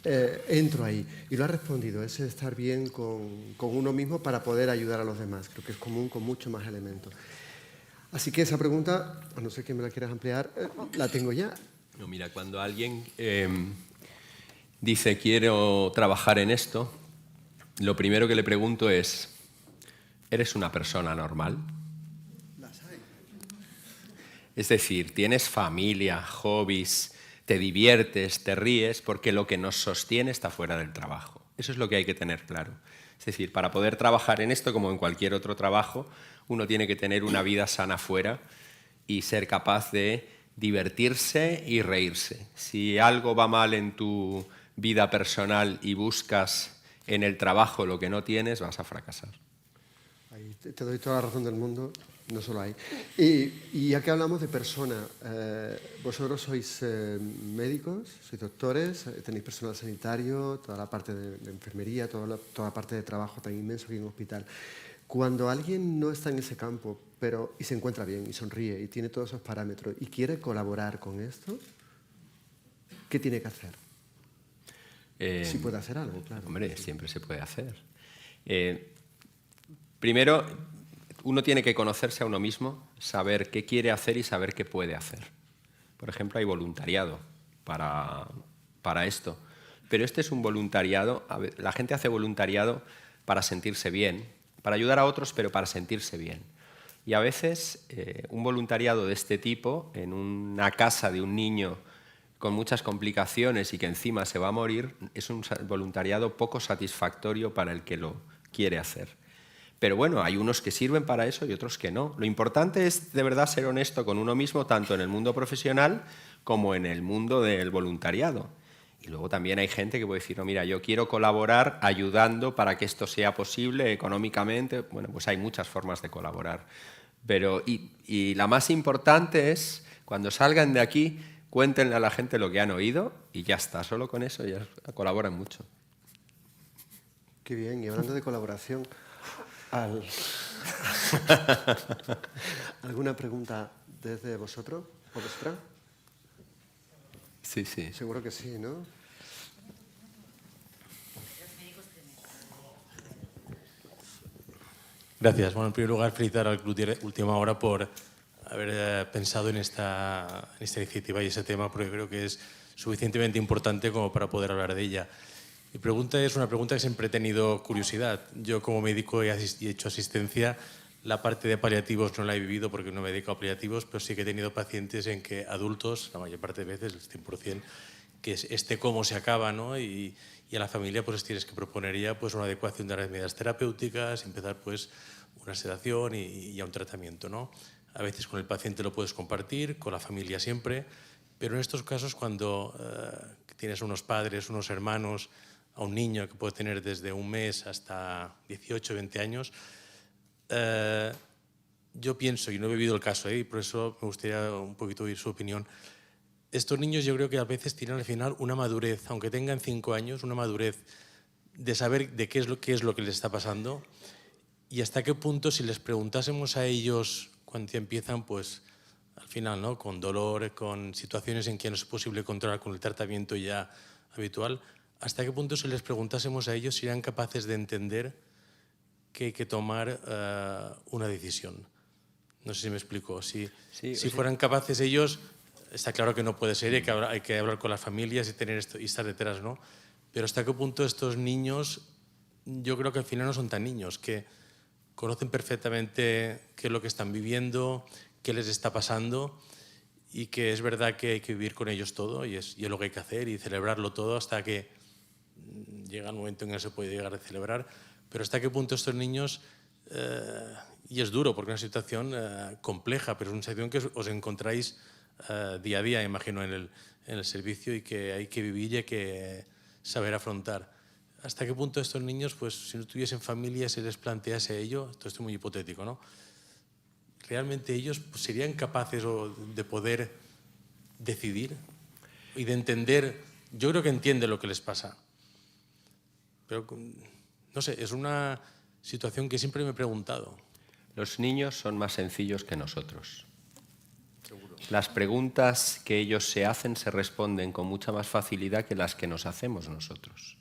Speaker 2: entro ahí? Y lo has respondido, es estar bien con uno mismo para poder ayudar a los demás. Creo que es común con muchos más elementos. Así que esa pregunta, a no ser que me la quieras ampliar, la tengo ya.
Speaker 3: No, mira, cuando alguien dice quiero trabajar en esto, lo primero que le pregunto es, ¿eres una persona normal?
Speaker 2: Las hay.
Speaker 3: Es decir, ¿tienes familia, hobbies, te diviertes, te ríes? Porque lo que nos sostiene está fuera del trabajo. Eso es lo que hay que tener claro. Es decir, para poder trabajar en esto, como en cualquier otro trabajo, uno tiene que tener una vida sana fuera y ser capaz de divertirse y reírse. Si algo va mal en tu vida personal y buscas en el trabajo lo que no tienes, vas a fracasar.
Speaker 2: Ahí te doy toda la razón del mundo, no solo hay. Y ya que hablamos de persona, vosotros sois médicos, sois doctores, tenéis personal sanitario, toda la parte de enfermería, toda la parte de trabajo tan inmenso que hay en un hospital. Cuando alguien no está en ese campo y se encuentra bien y sonríe y tiene todos esos parámetros y quiere colaborar con esto, ¿qué tiene que hacer? Si puede hacer algo, claro.
Speaker 3: Hombre, siempre se puede hacer. Primero, uno tiene que conocerse a uno mismo, saber qué quiere hacer y saber qué puede hacer. Por ejemplo, hay voluntariado para esto. Pero este es un voluntariado, la gente hace voluntariado para sentirse bien, para ayudar a otros, pero para sentirse bien. Y a veces un voluntariado de este tipo, en una casa de un niño con muchas complicaciones y que encima se va a morir, es un voluntariado poco satisfactorio para el que lo quiere hacer. Pero bueno, hay unos que sirven para eso y otros que no. Lo importante es de verdad ser honesto con uno mismo, tanto en el mundo profesional como en el mundo del voluntariado. Y luego también hay gente que puede decir, no, mira, yo quiero colaborar ayudando para que esto sea posible económicamente. Bueno, pues hay muchas formas de colaborar. Pero, y la más importante es, cuando salgan de aquí, cuéntenle a la gente lo que han oído y ya está. Solo con eso ya colaboran mucho.
Speaker 2: Qué bien. Y hablando de colaboración, ¿alguna pregunta desde vosotros o vosotras?
Speaker 3: Sí, sí.
Speaker 2: Seguro que sí, ¿no?
Speaker 5: Gracias. Bueno, en primer lugar, felicitar al Club de Última Hora por haber pensado en esta iniciativa y ese tema, porque creo que es suficientemente importante como para poder hablar de ella. Mi pregunta es una pregunta que siempre he tenido curiosidad. Yo, como médico, he hecho asistencia. La parte de paliativos no la he vivido porque no me dedico a paliativos, pero sí que he tenido pacientes en que adultos, la mayor parte de veces, el 100%, que este cómo se acaba, ¿no? Y a la familia pues tienes que proponer ya pues, una adecuación de las medidas terapéuticas, empezar pues, una sedación y ya un tratamiento, ¿no? A veces con el paciente lo puedes compartir, con la familia siempre, pero en estos casos cuando tienes unos padres, unos hermanos, a un niño que puede tener desde un mes hasta 18, 20 años, yo pienso, y no he vivido el caso, y por eso me gustaría un poquito oír su opinión, estos niños yo creo que a veces tienen al final una madurez, aunque tengan 5 años, una madurez de saber de qué es lo que les está pasando y hasta qué punto si les preguntásemos a ellos cuando empiezan, pues al final, ¿no? Con dolor, con situaciones en que no es posible controlar con el tratamiento ya habitual, hasta qué punto si les preguntásemos a ellos serían capaces de entender que hay que tomar una decisión. No sé si me explico. Si fueran capaces ellos, está claro que no puede ser, hay que hablar con las familias y tener esto y estar detrás, ¿no? Pero hasta qué punto estos niños, yo creo que al final no son tan niños, que conocen perfectamente qué es lo que están viviendo, qué les está pasando y que es verdad que hay que vivir con ellos todo y es lo que hay que hacer y celebrarlo todo hasta que llega el momento en que se puede llegar a celebrar. Pero hasta qué punto estos niños, y es duro porque es una situación compleja, pero es una situación que os encontráis día a día, imagino, en el servicio y que hay que vivir y hay que saber afrontar. ¿Hasta qué punto estos niños, pues si no tuviesen familia, se les plantease ello? Esto es muy hipotético, ¿no? ¿Realmente ellos pues, serían capaces de poder decidir y de entender? Yo creo que entienden lo que les pasa. Pero, no sé, es una situación que siempre me he preguntado.
Speaker 3: Los niños son más sencillos que nosotros. Seguro. Las preguntas que ellos se hacen se responden con mucha más facilidad que las que nos hacemos nosotros.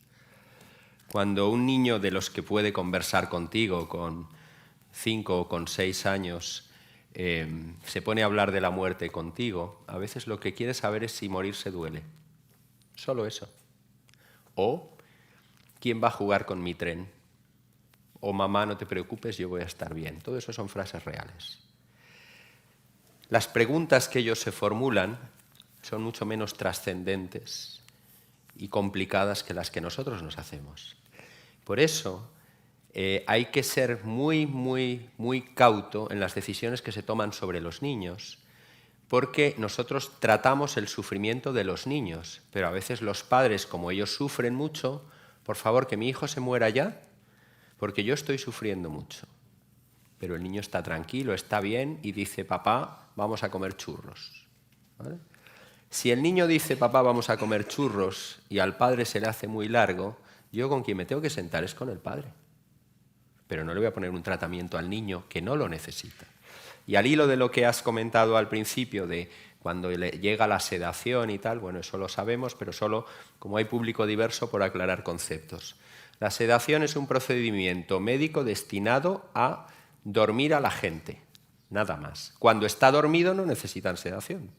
Speaker 3: Cuando un niño de los que puede conversar contigo con 5 o con 6 años se pone a hablar de la muerte contigo, a veces lo que quiere saber es si morirse duele. Solo eso. O, ¿quién va a jugar con mi tren? O, mamá, no te preocupes, yo voy a estar bien. Todo eso son frases reales. Las preguntas que ellos se formulan son mucho menos trascendentes y complicadas que las que nosotros nos hacemos. Por eso hay que ser muy, muy, muy cauto en las decisiones que se toman sobre los niños, porque nosotros tratamos el sufrimiento de los niños, pero a veces los padres, como ellos sufren mucho, por favor, que mi hijo se muera ya, porque yo estoy sufriendo mucho. Pero el niño está tranquilo, está bien y dice, papá, vamos a comer churros. ¿Vale? Si el niño dice, papá, vamos a comer churros, y al padre se le hace muy largo, yo con quien me tengo que sentar es con el padre. Pero no le voy a poner un tratamiento al niño que no lo necesita. Y al hilo de lo que has comentado al principio, de cuando le llega la sedación y tal, bueno, eso lo sabemos, pero solo como hay público diverso por aclarar conceptos. La sedación es un procedimiento médico destinado a dormir a la gente, nada más. Cuando está dormido no necesitan sedación.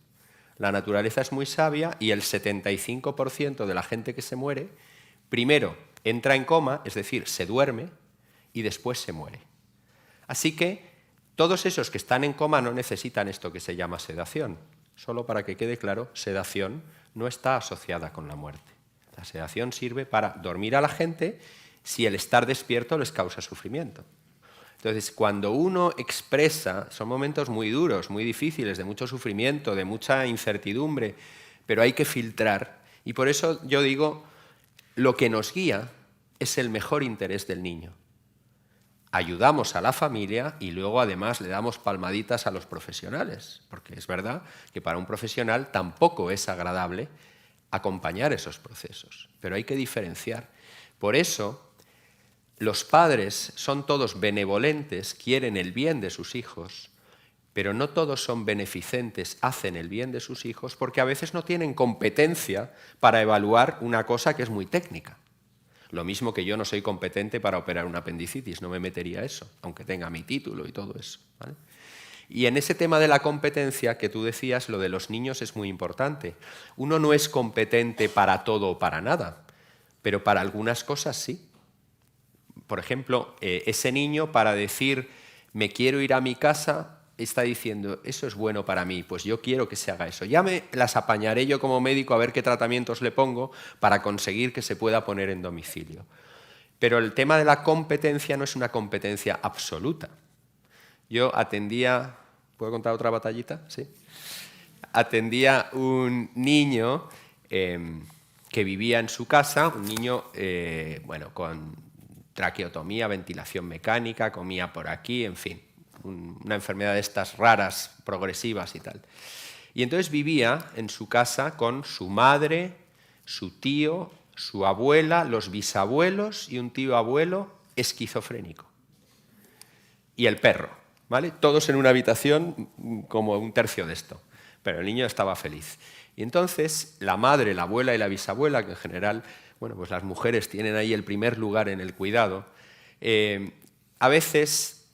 Speaker 3: La naturaleza es muy sabia y el 75% de la gente que se muere, primero entra en coma, es decir, se duerme, y después se muere. Así que todos esos que están en coma no necesitan esto que se llama sedación. Solo para que quede claro, sedación no está asociada con la muerte. La sedación sirve para dormir a la gente si el estar despierto les causa sufrimiento. Entonces, cuando uno expresa, son momentos muy duros, muy difíciles, de mucho sufrimiento, de mucha incertidumbre, pero hay que filtrar. Y por eso yo digo, lo que nos guía es el mejor interés del niño. Ayudamos a la familia y luego además le damos palmaditas a los profesionales, porque es verdad que para un profesional tampoco es agradable acompañar esos procesos, pero hay que diferenciar. Por eso los padres son todos benevolentes, quieren el bien de sus hijos, pero no todos son beneficentes, hacen el bien de sus hijos, porque a veces no tienen competencia para evaluar una cosa que es muy técnica. Lo mismo que yo no soy competente para operar una apendicitis, no me metería a eso, aunque tenga mi título y todo eso, ¿vale? Y en ese tema de la competencia que tú decías, lo de los niños es muy importante. Uno no es competente para todo o para nada, pero para algunas cosas sí. Por ejemplo, ese niño para decir me quiero ir a mi casa está diciendo eso es bueno para mí, pues yo quiero que se haga eso. Ya me las apañaré yo como médico a ver qué tratamientos le pongo para conseguir que se pueda poner en domicilio. Pero el tema de la competencia no es una competencia absoluta. Yo atendía, ¿puedo contar otra batallita? Sí. Atendía un niño que vivía en su casa, un niño con traqueotomía, ventilación mecánica, comía por aquí, en fin, una enfermedad de estas raras, progresivas y tal. Y entonces vivía en su casa con su madre, su tío, su abuela, los bisabuelos y un tío abuelo esquizofrénico. Y el perro, ¿vale? Todos en una habitación como un tercio de esto. Pero el niño estaba feliz. Y entonces la madre, la abuela y la bisabuela, que en general, bueno, pues las mujeres tienen ahí el primer lugar en el cuidado, a veces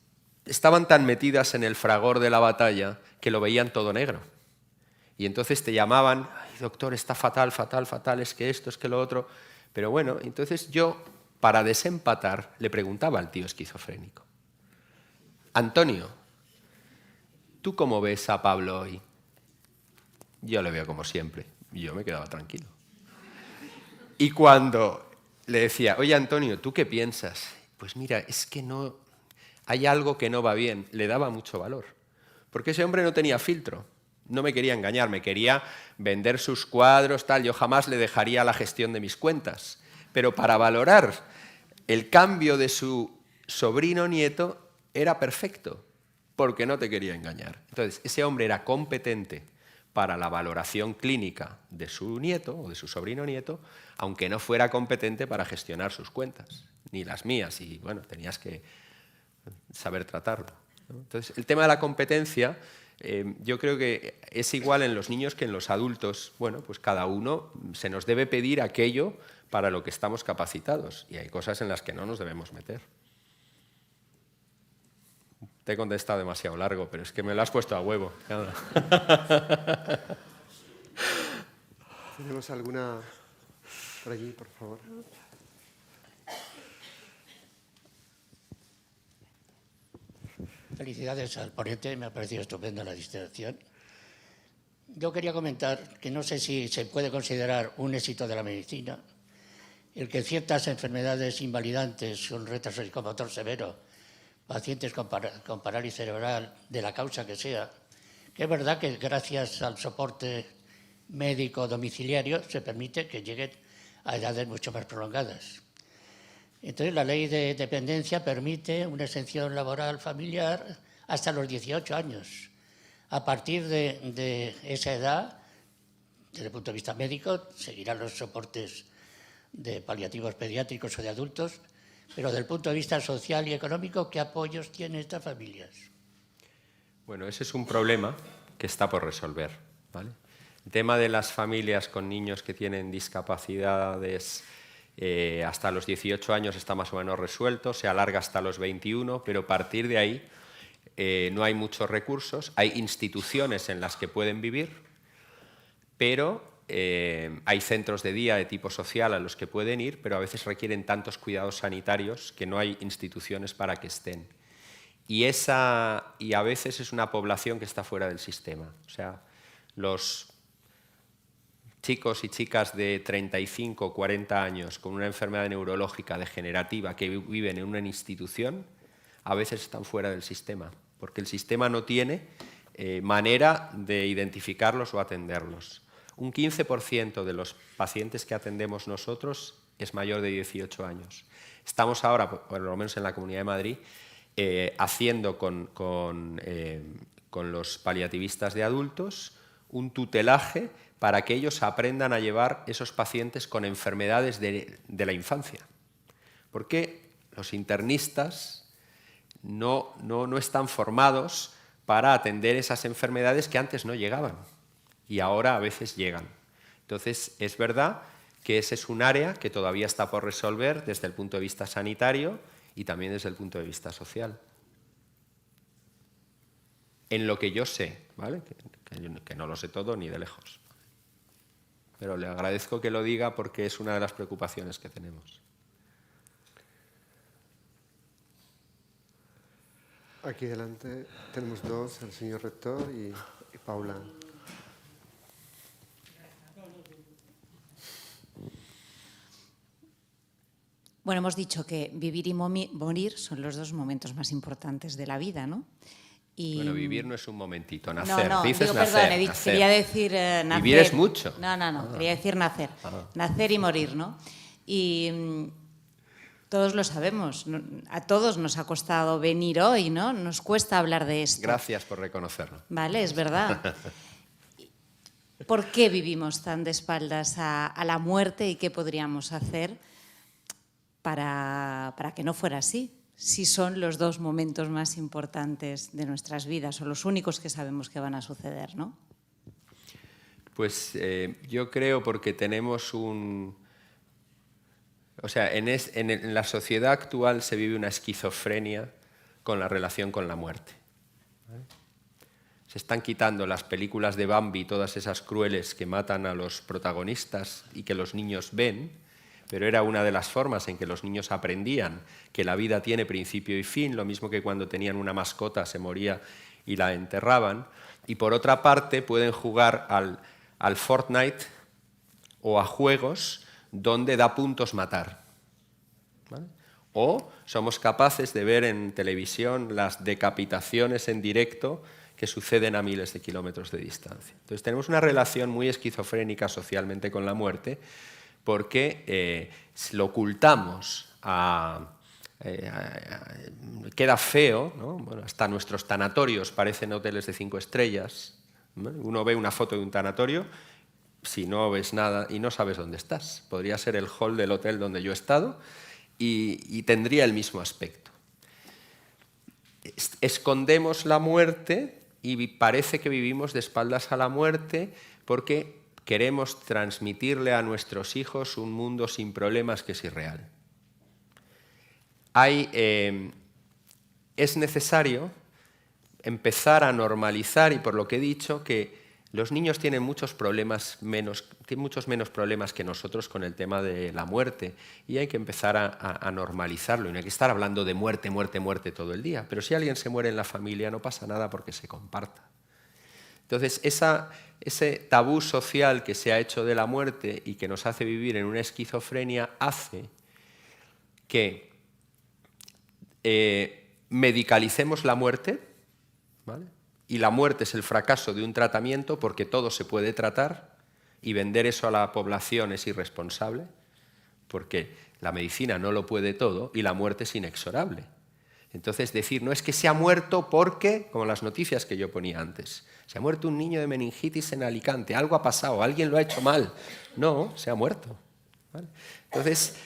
Speaker 3: estaban tan metidas en el fragor de la batalla que lo veían todo negro. Y entonces te llamaban, ay, doctor, está fatal, fatal, fatal, es que esto, es que lo otro. Pero bueno, entonces yo, para desempatar, le preguntaba al tío esquizofrénico, Antonio, ¿tú cómo ves a Pablo hoy? Yo le veo como siempre. Y yo me quedaba tranquilo. Y cuando le decía, oye, Antonio, ¿tú qué piensas? Pues mira, es que no... hay algo que no va bien. Le daba mucho valor. Porque ese hombre no tenía filtro. No me quería engañar, me quería vender sus cuadros, tal. Yo jamás le dejaría la gestión de mis cuentas. Pero para valorar el cambio de su sobrino nieto era perfecto, porque no te quería engañar. Entonces, ese hombre era competente para la valoración clínica de su nieto o de su sobrino nieto, aunque no fuera competente para gestionar sus cuentas, ni las mías, y bueno, tenías que saber tratarlo, ¿no? Entonces, el tema de la competencia, yo creo que es igual en los niños que en los adultos. Bueno, pues cada uno se nos debe pedir aquello para lo que estamos capacitados, y hay cosas en las que no nos debemos meter. te he contestado demasiado largo, pero es que me lo has puesto a huevo.
Speaker 2: ¿Tenemos alguna por allí, por favor?
Speaker 6: Felicidades al ponente, me ha parecido estupenda la disertación. Yo quería comentar que no sé si se puede considerar un éxito de la medicina el que ciertas enfermedades invalidantes, un retraso psicomotor severo, pacientes con parálisis cerebral, de la causa que sea, que es verdad que gracias al soporte médico domiciliario se permite que lleguen a edades mucho más prolongadas. Entonces, la ley de dependencia permite una exención laboral familiar hasta los 18 años. A partir de esa edad, desde el punto de vista médico, seguirán los soportes de paliativos pediátricos o de adultos, pero desde el punto de vista social y económico, ¿qué apoyos tienen estas familias?
Speaker 3: Bueno, ese es un problema que está por resolver, ¿vale? El tema de las familias con niños que tienen discapacidades hasta los 18 años está más o menos resuelto, se alarga hasta los 21, pero a partir de ahí no hay muchos recursos, hay instituciones en las que pueden vivir, pero hay centros de día de tipo social a los que pueden ir, pero a veces requieren tantos cuidados sanitarios que no hay instituciones para que estén. Y a veces es una población que está fuera del sistema. O sea, los chicos y chicas de 35 o 40 años con una enfermedad neurológica degenerativa que viven en una institución, a veces están fuera del sistema, porque el sistema no tiene manera de identificarlos o atenderlos. Un 15% de los pacientes que atendemos nosotros es mayor de 18 años. Estamos ahora, por lo menos en la Comunidad de Madrid, haciendo con los paliativistas de adultos un tutelaje para que ellos aprendan a llevar esos pacientes con enfermedades de la infancia. Porque los internistas no están formados para atender esas enfermedades que antes no llegaban y ahora a veces llegan. Entonces, es verdad que ese es un área que todavía está por resolver desde el punto de vista sanitario y también desde el punto de vista social. En lo que yo sé, ¿vale? Que no lo sé todo ni de lejos. Pero le agradezco que lo diga porque es una de las preocupaciones que tenemos.
Speaker 2: Aquí delante tenemos dos, el señor rector y Paula.
Speaker 7: Bueno, hemos dicho que vivir y morir son los dos momentos más importantes de la vida, ¿no? Y...
Speaker 3: Bueno, vivir no es un momentito, nacer.
Speaker 7: No,
Speaker 3: Dices
Speaker 7: digo,
Speaker 3: nacer,
Speaker 7: perdón,
Speaker 3: nacer.
Speaker 7: quería decir nacer.
Speaker 3: Vivir es mucho.
Speaker 7: No, quería decir nacer. Nacer y morir, ¿no? Y todos lo sabemos, a todos nos ha costado venir hoy, ¿no? Nos cuesta hablar de esto.
Speaker 3: Gracias por reconocerlo.
Speaker 7: Vale, es verdad. ¿Por qué vivimos tan de espaldas a la muerte y qué podríamos hacer para que no fuera así? Si son los dos momentos más importantes de nuestras vidas o los únicos que sabemos que van a suceder, ¿no?
Speaker 3: Pues yo creo porque tenemos un... O sea, en la sociedad actual se vive una esquizofrenia con la relación con la muerte. ¿Vale? Se están quitando las películas de Bambi, todas esas crueles que matan a los protagonistas y que los niños ven, pero era una de las formas en que los niños aprendían que la vida tiene principio y fin, lo mismo que cuando tenían una mascota se moría y la enterraban. Y por otra parte pueden jugar al Fortnite o a juegos donde da puntos matar. ¿Vale? O somos capaces de ver en televisión las decapitaciones en directo que suceden a miles de kilómetros de distancia. Entonces tenemos una relación muy esquizofrénica socialmente con la muerte porque lo ocultamos, queda feo, ¿no? Bueno, hasta nuestros tanatorios parecen hoteles de 5 estrellas. ¿No? Uno ve una foto de un tanatorio, si no ves nada y no sabes dónde estás. Podría ser el hall del hotel donde yo he estado y tendría el mismo aspecto. Escondemos la muerte y parece que vivimos de espaldas a la muerte porque queremos transmitirle a nuestros hijos un mundo sin problemas que es irreal. Es necesario empezar a normalizar, y por lo que he dicho, que los niños tienen muchos menos problemas que nosotros con el tema de la muerte, y hay que empezar a normalizarlo, y no hay que estar hablando de muerte, muerte, muerte todo el día, pero si alguien se muere en la familia no pasa nada porque se comparta. Entonces, ese tabú social que se ha hecho de la muerte y que nos hace vivir en una esquizofrenia hace que medicalicemos la muerte, ¿vale? Y la muerte es el fracaso de un tratamiento porque todo se puede tratar, y vender eso a la población es irresponsable porque la medicina no lo puede todo y la muerte es inexorable. Entonces decir, no es que se ha muerto porque, como las noticias que yo ponía antes, se ha muerto un niño de meningitis en Alicante, algo ha pasado, alguien lo ha hecho mal. No, se ha muerto, ¿vale? Entonces,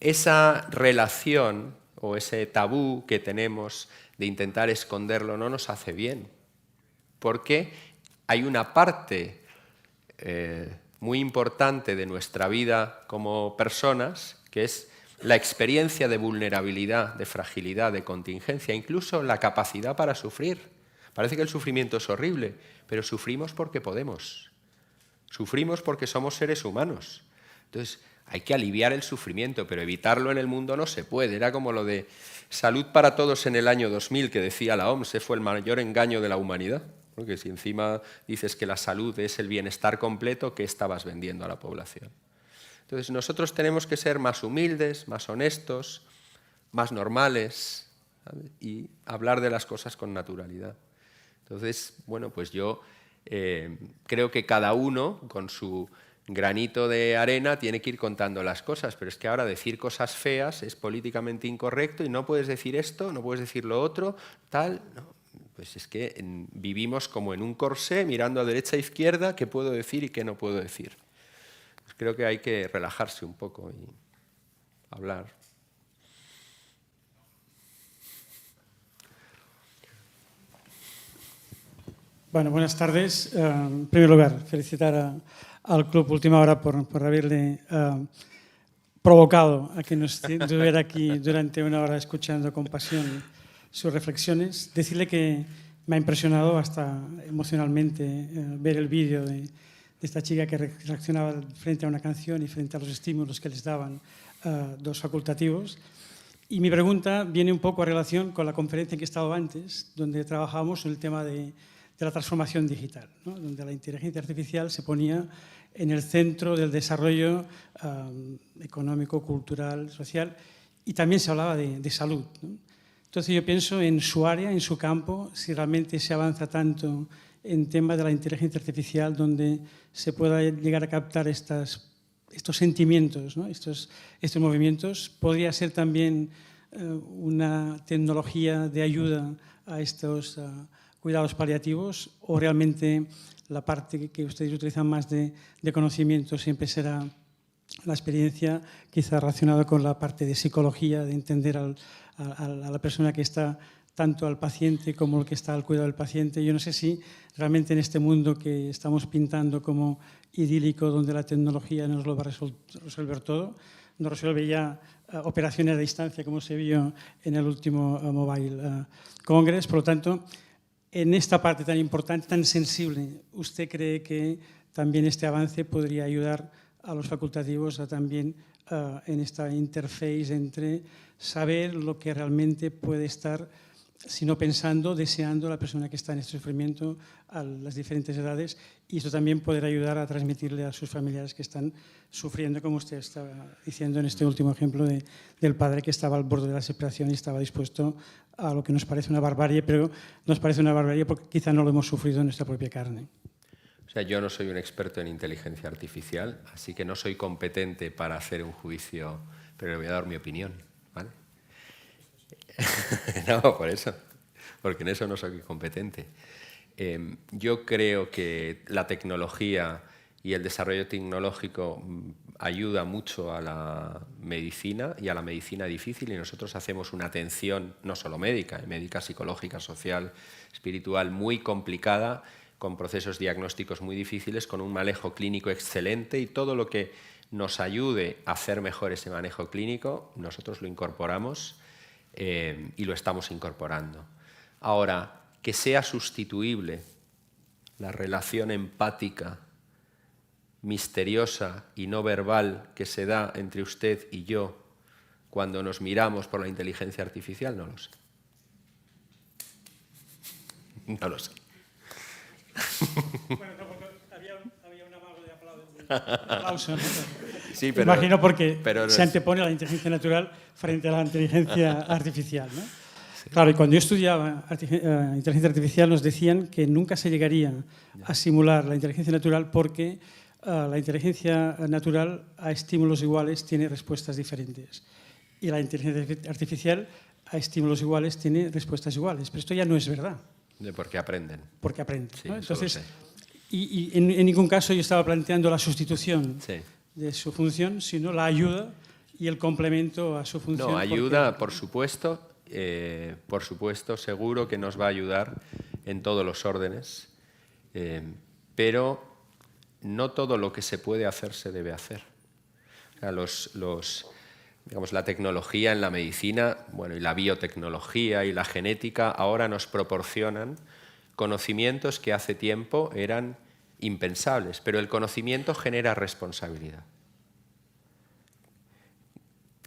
Speaker 3: esa relación o ese tabú que tenemos de intentar esconderlo no nos hace bien, porque hay una parte muy importante de nuestra vida como personas que es la experiencia de vulnerabilidad, de fragilidad, de contingencia, incluso la capacidad para sufrir. Parece que el sufrimiento es horrible, pero sufrimos porque podemos. Sufrimos porque somos seres humanos. Entonces, hay que aliviar el sufrimiento, pero evitarlo en el mundo no se puede. Era como lo de salud para todos en el año 2000, que decía la OMS, fue el mayor engaño de la humanidad. Porque si encima dices que la salud es el bienestar completo, ¿qué estabas vendiendo a la población? Entonces, nosotros tenemos que ser más humildes, más honestos, más normales, ¿sabes? Y hablar de las cosas con naturalidad. Entonces, bueno, pues yo creo que cada uno, con su granito de arena, tiene que ir contando las cosas, pero es que ahora decir cosas feas es políticamente incorrecto y no puedes decir esto, no puedes decir lo otro, tal. No, pues es que vivimos como en un corsé, mirando a derecha e izquierda, qué puedo decir y qué no puedo decir. Pues creo que hay que relajarse un poco y hablar.
Speaker 8: Bueno, buenas tardes. En primer lugar, felicitar al Club Última Hora por haberle provocado a que nos estuviera aquí durante una hora escuchando con pasión sus reflexiones. Decirle que me ha impresionado hasta emocionalmente ver el vídeo de esta chica que reaccionaba frente a una canción y frente a los estímulos que les daban dos facultativos. Y mi pregunta viene un poco a relación con la conferencia en que he estado antes, donde trabajábamos en el tema de la transformación digital, ¿no? Donde la inteligencia artificial se ponía en el centro del desarrollo económico, cultural, social, y también se hablaba de salud, ¿no? Entonces yo pienso en su área, en su campo, si realmente se avanza tanto en temas de la inteligencia artificial, donde se pueda llegar a captar estos sentimientos, ¿no? estos movimientos, podría ser también una tecnología de ayuda a estos cuidados paliativos, o realmente la parte que ustedes utilizan más de conocimiento siempre será la experiencia, quizá relacionada con la parte de psicología, de entender a la persona que está, tanto al paciente como el que está al cuidado del paciente. Yo no sé si realmente en este mundo que estamos pintando como idílico, donde la tecnología nos lo va a resolver todo, nos resuelve ya operaciones a distancia, como se vio en el último Mobile Congress. Por lo tanto, en esta parte tan importante, tan sensible, ¿usted cree que también este avance podría ayudar a los facultativos a también en esta interface entre saber lo que realmente puede estar, si no pensando, deseando la persona que está en este sufrimiento a las diferentes edades, y eso también poder ayudar a transmitirle a sus familiares que están sufriendo, como usted estaba diciendo en este último ejemplo del padre que estaba al borde de la separación y estaba dispuesto a lo que nos parece una barbarie, pero nos parece una barbarie porque quizá no lo hemos sufrido en nuestra propia carne.
Speaker 3: O sea, yo no soy un experto en inteligencia artificial, así que no soy competente para hacer un juicio, pero le voy a dar mi opinión, ¿vale? No, por eso, porque en eso no soy competente. Yo creo que la tecnología y el desarrollo tecnológico ayuda mucho a la medicina y a la medicina difícil, y nosotros hacemos una atención no solo médica, médica, psicológica, social, espiritual, muy complicada, con procesos diagnósticos muy difíciles, con un manejo clínico excelente, y todo lo que nos ayude a hacer mejor ese manejo clínico, nosotros lo incorporamos y lo estamos incorporando. Ahora, que sea sustituible la relación empática, misteriosa y no verbal que se da entre usted y yo cuando nos miramos por la inteligencia artificial, no lo sé. No lo sé.
Speaker 8: Bueno, había un amago de aplauso, ¿no?
Speaker 3: Sí, pero,
Speaker 8: imagino porque
Speaker 3: pero
Speaker 8: se antepone la inteligencia natural frente a la inteligencia artificial, ¿no? Sí. Claro, y cuando yo estudiaba inteligencia artificial nos decían que nunca se llegaría a simular la inteligencia natural porque la inteligencia natural a estímulos iguales tiene respuestas diferentes y la inteligencia artificial a estímulos iguales tiene respuestas iguales. Pero esto ya no es verdad.
Speaker 3: Porque aprenden.
Speaker 8: Porque aprenden.
Speaker 3: Sí,
Speaker 8: ¿no? Entonces,
Speaker 3: y
Speaker 8: en ningún caso yo estaba planteando la sustitución
Speaker 3: sí.
Speaker 8: de su función, sino la ayuda y el complemento a su función.
Speaker 3: No, ayuda, por supuesto, seguro que nos va a ayudar en todos los órdenes, pero no todo lo que se puede hacer se debe hacer. O sea, digamos, la tecnología en la medicina, bueno, y la biotecnología y la genética ahora nos proporcionan conocimientos que hace tiempo eran impensables, pero el conocimiento genera responsabilidad.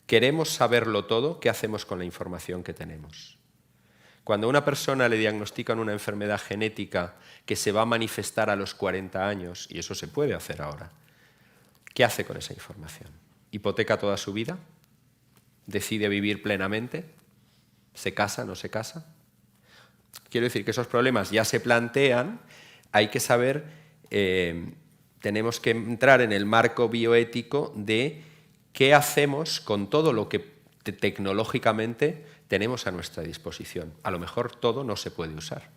Speaker 3: Queremos saberlo todo, ¿qué hacemos con la información que tenemos? Cuando a una persona le diagnostican una enfermedad genética que se va a manifestar a los 40 años, y eso se puede hacer ahora, ¿qué hace con esa información? ¿Hipoteca toda su vida? ¿Decide vivir plenamente? ¿Se casa, no se casa? Quiero decir que esos problemas ya se plantean, hay que saber, tenemos que entrar en el marco bioético de qué hacemos con todo lo que tecnológicamente tenemos a nuestra disposición. A lo mejor todo no se puede usar.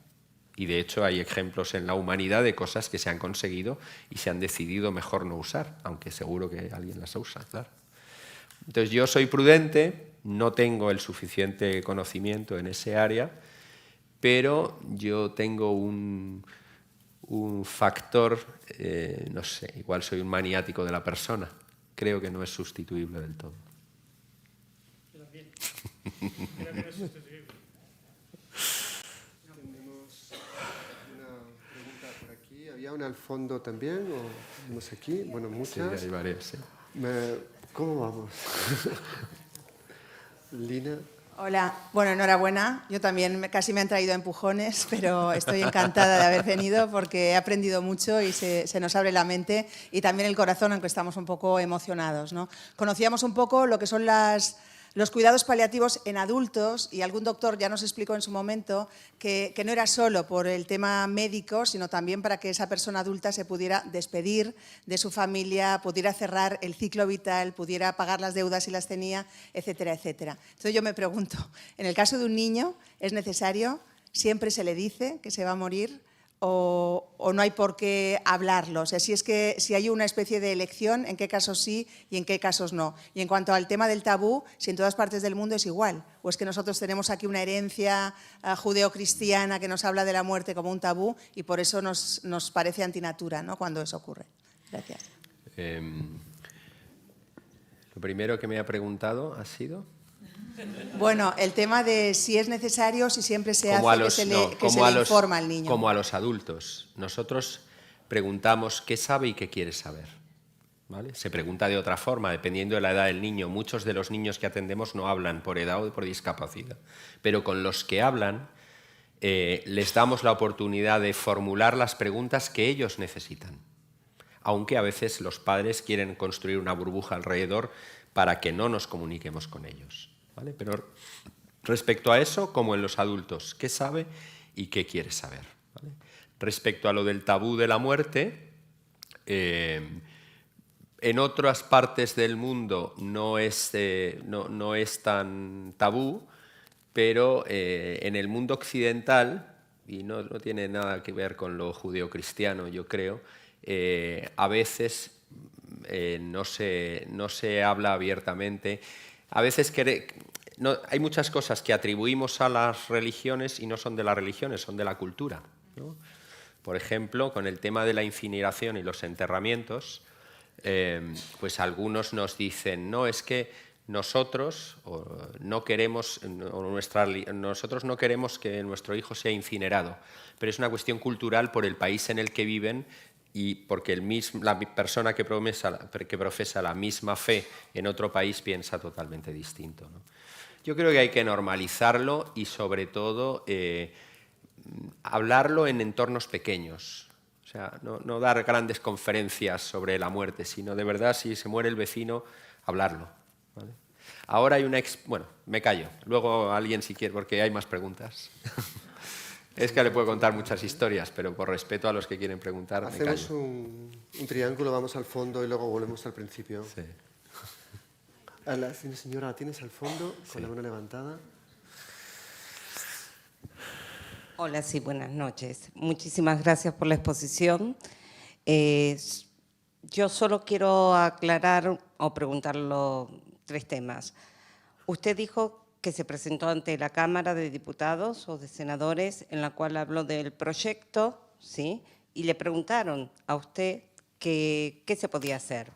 Speaker 3: Y de hecho hay ejemplos en la humanidad de cosas que se han conseguido y se han decidido mejor no usar, aunque seguro que alguien las usa, claro. Entonces yo soy prudente, no tengo el suficiente conocimiento en ese área, pero yo tengo un factor, no sé, igual soy un maniático de la persona. Creo que no es sustituible del todo.
Speaker 2: Tenemos una pregunta por aquí. ¿Había una al fondo también? ¿O no sé aquí? Bueno, muchas.
Speaker 3: Sí, hay varias, sí.
Speaker 2: ¿Cómo vamos? Lina.
Speaker 9: Hola, bueno, enhorabuena. Yo también casi me han traído a empujones, pero estoy encantada de haber venido porque he aprendido mucho y se nos abre la mente y también el corazón, aunque estamos un poco emocionados, ¿no? Conocíamos un poco lo que son los cuidados paliativos en adultos y algún doctor ya nos explicó en su momento que no era solo por el tema médico, sino también para que esa persona adulta se pudiera despedir de su familia, pudiera cerrar el ciclo vital, pudiera pagar las deudas si las tenía, etcétera, etcétera. Entonces yo me pregunto, en el caso de un niño, ¿es necesario? ¿Siempre se le dice que se va a morir? ¿O no hay por qué hablarlo? O sea, si hay una especie de elección, ¿en qué casos sí y en qué casos no? Y en cuanto al tema del tabú, si en todas partes del mundo es igual, o es que nosotros tenemos aquí una herencia judeocristiana que nos habla de la muerte como un tabú y por eso nos parece antinatura, ¿no?, cuando eso ocurre. Gracias.
Speaker 3: Lo primero que me ha preguntado ha sido...
Speaker 9: Bueno, el tema de si es necesario, si siempre se hace que se le informa al niño.
Speaker 3: Como a los adultos. Nosotros preguntamos qué sabe y qué quiere saber, ¿vale? Se pregunta de otra forma, dependiendo de la edad del niño. Muchos de los niños que atendemos no hablan por edad o por discapacidad, pero con los que hablan les damos la oportunidad de formular las preguntas que ellos necesitan, aunque a veces los padres quieren construir una burbuja alrededor para que no nos comuniquemos con ellos, ¿vale? Pero respecto a eso, como en los adultos, ¿qué sabe y qué quiere saber? ¿Vale? Respecto a lo del tabú de la muerte, en otras partes del mundo no es tan tabú, pero en el mundo occidental, y no tiene nada que ver con lo judeocristiano, yo creo, a veces no se habla abiertamente. A veces hay muchas cosas que atribuimos a las religiones y no son de las religiones, son de la cultura, ¿no? Por ejemplo, con el tema de la incineración y los enterramientos, pues algunos nos dicen, no, es que nosotros no queremos que nuestro hijo sea incinerado, pero es una cuestión cultural por el país en el que viven y porque la persona que profesa la misma fe en otro país piensa totalmente distinto, ¿no? Yo creo que hay que normalizarlo y, sobre todo, hablarlo en entornos pequeños. O sea, no dar grandes conferencias sobre la muerte, sino de verdad, si se muere el vecino, hablarlo, ¿vale? Ahora hay bueno, me callo. Luego alguien si quiere, porque hay más preguntas. Es que le puedo contar muchas historias, pero por respeto a los que quieren preguntar, me callo.
Speaker 2: Hacemos un triángulo, vamos al fondo y luego volvemos al principio.
Speaker 3: Sí.
Speaker 2: Señora, ¿tienes al fondo con la mano levantada?
Speaker 10: Hola, sí, buenas noches. Muchísimas gracias por la exposición. Yo solo quiero aclarar o preguntarlo 3 temas. Usted dijo que se presentó ante la Cámara de Diputados o de Senadores, en la cual habló del proyecto, ¿sí? Y le preguntaron a usted qué se podía hacer.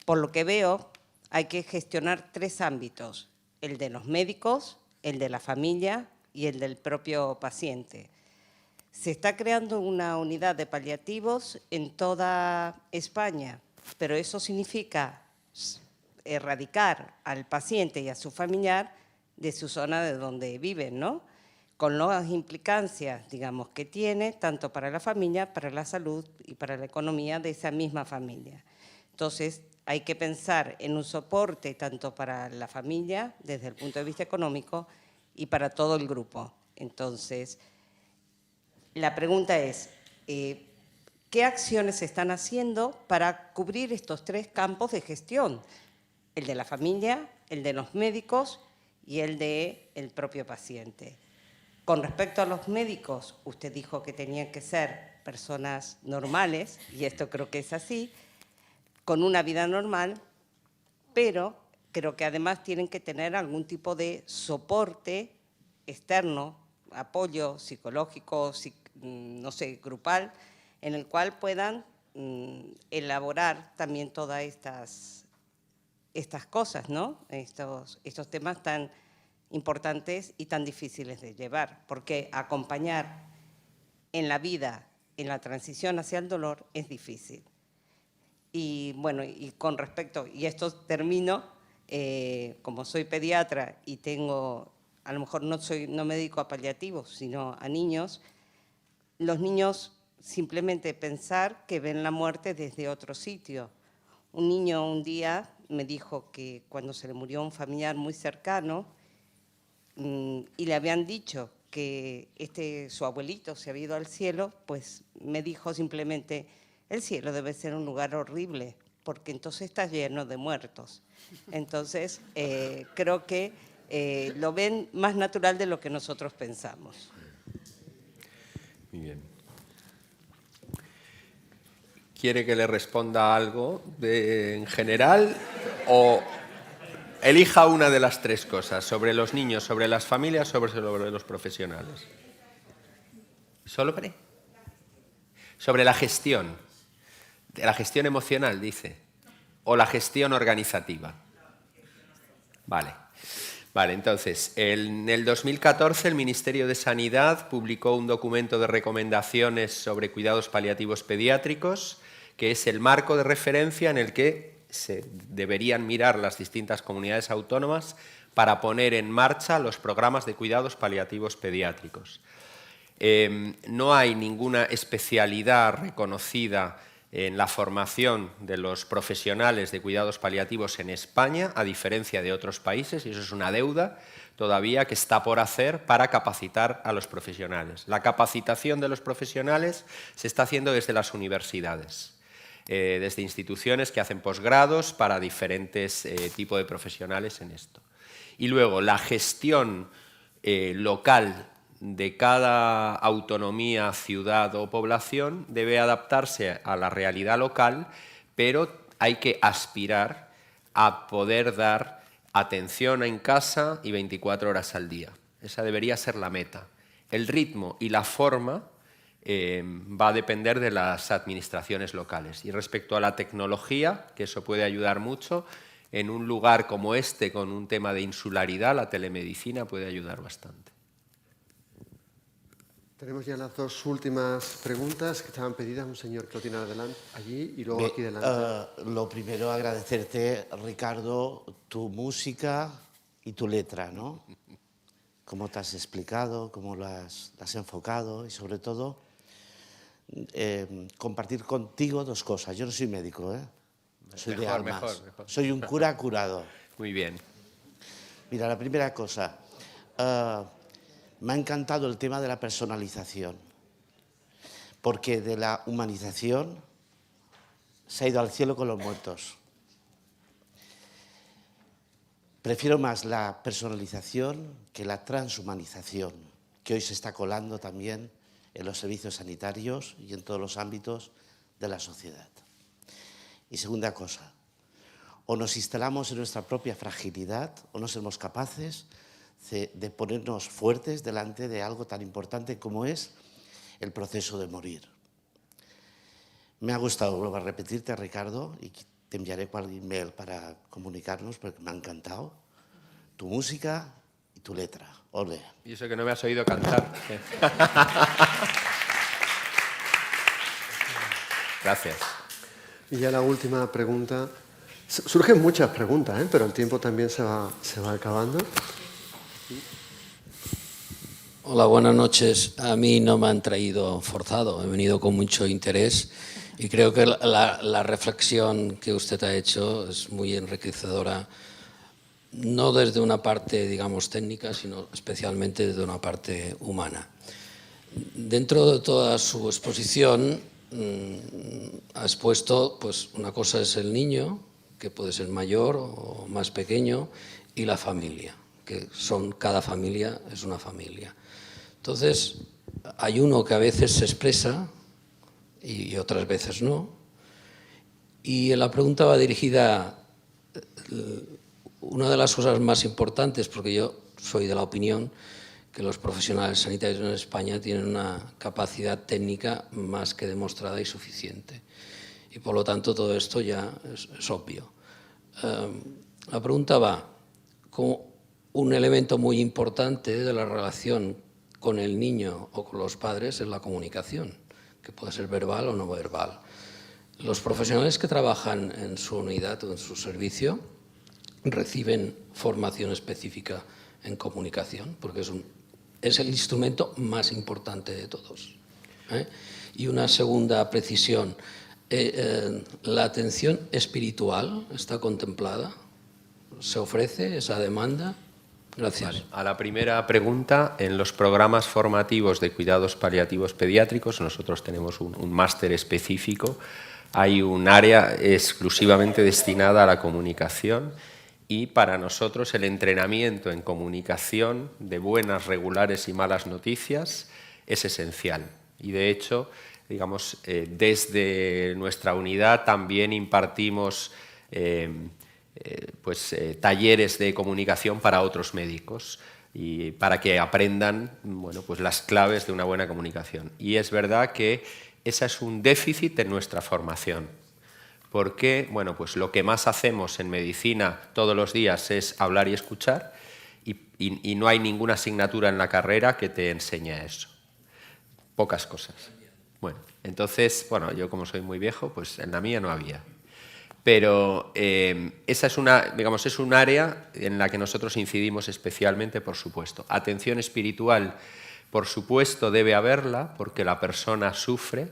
Speaker 10: Por lo que veo, hay que gestionar 3 ámbitos: el de los médicos, el de la familia y el del propio paciente. Se está creando una unidad de paliativos en toda España, pero eso significa erradicar al paciente y a su familiar de su zona de donde viven, ¿no? Con las implicancias, digamos, que tiene tanto para la familia, para la salud y para la economía de esa misma familia. Entonces, hay que pensar en un soporte tanto para la familia, desde el punto de vista económico, y para todo el grupo. Entonces, la pregunta es, ¿qué acciones se están haciendo para cubrir estos 3 campos de gestión? El de la familia, el de los médicos y el del propio paciente. Con respecto a los médicos, usted dijo que tenían que ser personas normales, y esto creo que es así, con una vida normal, pero creo que además tienen que tener algún tipo de soporte externo, apoyo psicológico, no sé, grupal, en el cual puedan elaborar también todas estas cosas, ¿no? Estos temas tan importantes y tan difíciles de llevar, porque acompañar en la vida, en la transición hacia el dolor, es difícil. Y bueno, y con respecto, y esto termino, como soy pediatra y tengo, a lo mejor no me dedico a paliativos, sino a niños, los niños simplemente pensar que ven la muerte desde otro sitio. Un niño un día me dijo que cuando se le murió un familiar muy cercano y le habían dicho que su abuelito se había ido al cielo, pues me dijo simplemente: el cielo debe ser un lugar horrible, porque entonces está lleno de muertos. Entonces, creo que lo ven más natural de lo que nosotros pensamos.
Speaker 3: Muy bien. ¿Quiere que le responda algo en general o elija una de las 3 cosas? ¿Sobre los niños, sobre las familias, sobre los profesionales? ¿Solo sobre la gestión? ¿La gestión emocional, dice? ¿O la gestión organizativa? Vale. Vale, entonces, en el 2014 el Ministerio de Sanidad publicó un documento de recomendaciones sobre cuidados paliativos pediátricos, que es el marco de referencia en el que se deberían mirar las distintas comunidades autónomas para poner en marcha los programas de cuidados paliativos pediátricos. No hay ninguna especialidad reconocida en la formación de los profesionales de cuidados paliativos en España, a diferencia de otros países, y eso es una deuda todavía que está por hacer para capacitar a los profesionales. La capacitación de los profesionales se está haciendo desde las universidades, desde instituciones que hacen posgrados para diferentes tipos de profesionales en esto. Y luego la gestión local de cada autonomía, ciudad o población debe adaptarse a la realidad local, pero hay que aspirar a poder dar atención en casa y 24 horas al día. Esa debería ser la meta. El ritmo y la forma va a depender de las administraciones locales. Y respecto a la tecnología, que eso puede ayudar mucho, en un lugar como este, con un tema de insularidad, la telemedicina puede ayudar bastante.
Speaker 2: Tenemos ya las dos últimas preguntas que estaban pedidas. Un señor que lo tiene adelante, allí y luego
Speaker 11: Bé,
Speaker 2: aquí delante.
Speaker 11: Lo primero, agradecerte, Ricardo, tu música y tu letra, ¿no? Cómo te has explicado, cómo lo has enfocado y sobre todo compartir contigo dos cosas. Yo no soy médico, ¿eh? Soy de almas.
Speaker 3: Mejor.
Speaker 11: Soy un cura curado.
Speaker 3: Muy bien.
Speaker 11: Mira, la primera cosa, me ha encantado el tema de la personalización, porque de la humanización se ha ido al cielo con los muertos. Prefiero más la personalización que la transhumanización, que hoy se está colando también en los servicios sanitarios y en todos los ámbitos de la sociedad. Y segunda cosa, o nos instalamos en nuestra propia fragilidad o no somos capaces de ponernos fuertes delante de algo tan importante como es el proceso de morir. Me ha gustado, vuelvo a repetirte, Ricardo, y te enviaré por email para comunicarnos, porque me ha encantado tu música y tu letra. Ole.
Speaker 3: Y eso que no me has oído cantar. Gracias.
Speaker 2: Y ya la última pregunta. Surgen muchas preguntas, pero el tiempo también se va acabando.
Speaker 12: Hola, buenas noches. A mí no me han traído forzado, he venido con mucho interés y creo que la reflexión que usted ha hecho es muy enriquecedora, no desde una parte, digamos, técnica, sino especialmente desde una parte humana. Dentro de toda su exposición ha expuesto, pues, una cosa es el niño, que puede ser mayor o más pequeño, y la familia, que cada familia es una familia. Entonces, hay uno que a veces se expresa y otras veces no. Y la pregunta va dirigida, una de las cosas más importantes, porque yo soy de la opinión que los profesionales sanitarios en España tienen una capacidad técnica más que demostrada y suficiente. Y por lo tanto todo esto ya es obvio. La pregunta va, como un elemento muy importante de la relación con el niño o con los padres es la comunicación, que puede ser verbal o no verbal. Los profesionales que trabajan en su unidad o en su servicio reciben formación específica en comunicación, porque es el instrumento más importante de todos. Y una segunda precisión, ¿la atención espiritual está contemplada? ¿Se ofrece esa demanda? Gracias.
Speaker 3: Vale. A la primera pregunta, en los programas formativos de cuidados paliativos pediátricos, nosotros tenemos un máster específico, hay un área exclusivamente destinada a la comunicación y para nosotros el entrenamiento en comunicación de buenas, regulares y malas noticias es esencial. Y de hecho, digamos, desde nuestra unidad también impartimos talleres de comunicación para otros médicos y para que aprendan, bueno, pues las claves de una buena comunicación. Y es verdad que ese es un déficit en nuestra formación, porque bueno, pues lo que más hacemos en medicina todos los días es hablar y escuchar y no hay ninguna asignatura en la carrera que te enseñe eso. Pocas cosas. Bueno, entonces, bueno, yo como soy muy viejo, pues en la mía no había. Pero esa es es un área en la que nosotros incidimos especialmente, por supuesto. Atención espiritual, por supuesto, debe haberla, porque la persona sufre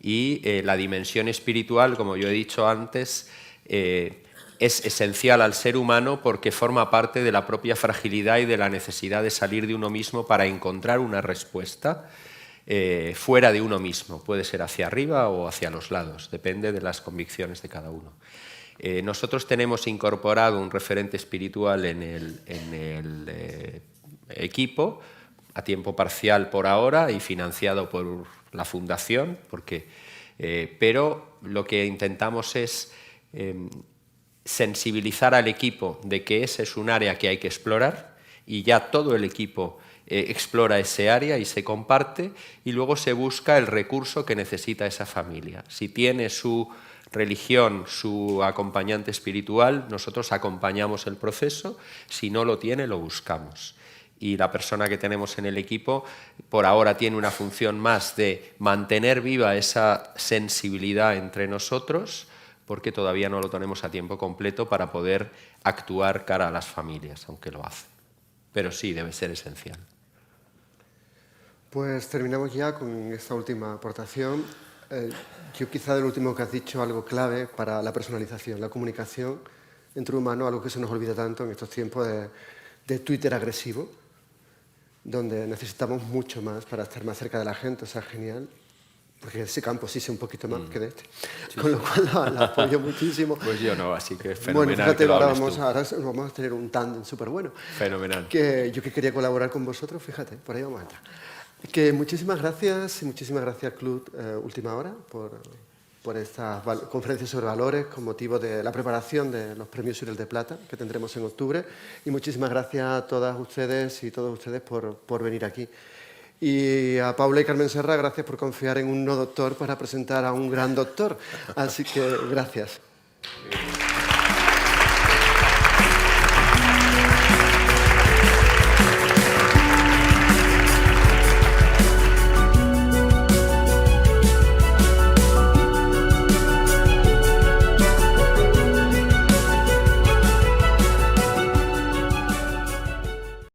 Speaker 3: y la dimensión espiritual, como yo he dicho antes, es esencial al ser humano porque forma parte de la propia fragilidad y de la necesidad de salir de uno mismo para encontrar una respuesta fuera de uno mismo. Puede ser hacia arriba o hacia los lados, depende de las convicciones de cada uno. Nosotros tenemos incorporado un referente espiritual en el equipo, a tiempo parcial por ahora y financiado por la Fundación, pero lo que intentamos es sensibilizar al equipo de que ese es un área que hay que explorar y ya todo el equipo explora ese área y se comparte, y luego se busca el recurso que necesita esa familia. Si tiene su religión, su acompañante espiritual, nosotros acompañamos el proceso; si no lo tiene, lo buscamos. Y la persona que tenemos en el equipo por ahora tiene una función más de mantener viva esa sensibilidad entre nosotros, porque todavía no lo tenemos a tiempo completo para poder actuar cara a las familias, aunque lo hace. Pero sí, debe ser esencial.
Speaker 2: Pues terminamos ya con esta última aportación. Yo quizá del último que has dicho algo clave para la personalización, la comunicación entre humanos, algo que se nos olvida tanto en estos tiempos de Twitter agresivo, donde necesitamos mucho más para estar más cerca de la gente. O sea, genial, porque ese campo sí sé un poquito más que de este. Sí. Con lo cual la apoyo muchísimo.
Speaker 3: Pues yo no, así que es fenomenal.
Speaker 2: Bueno, fíjate,
Speaker 3: que lo
Speaker 2: ahora
Speaker 3: hables
Speaker 2: vamos a tener un tándem súper bueno.
Speaker 3: Fenomenal.
Speaker 2: Que yo que quería colaborar con vosotros, fíjate, por ahí vamos a entrar. Que muchísimas gracias Club Última Hora por esta conferencia sobre valores con motivo de la preparación de los premios Surel de Plata que tendremos en octubre, y muchísimas gracias a todas ustedes y todos ustedes por venir aquí. Y a Paula y Carmen Serra, gracias por confiar en un no doctor para presentar a un gran doctor. Así que gracias.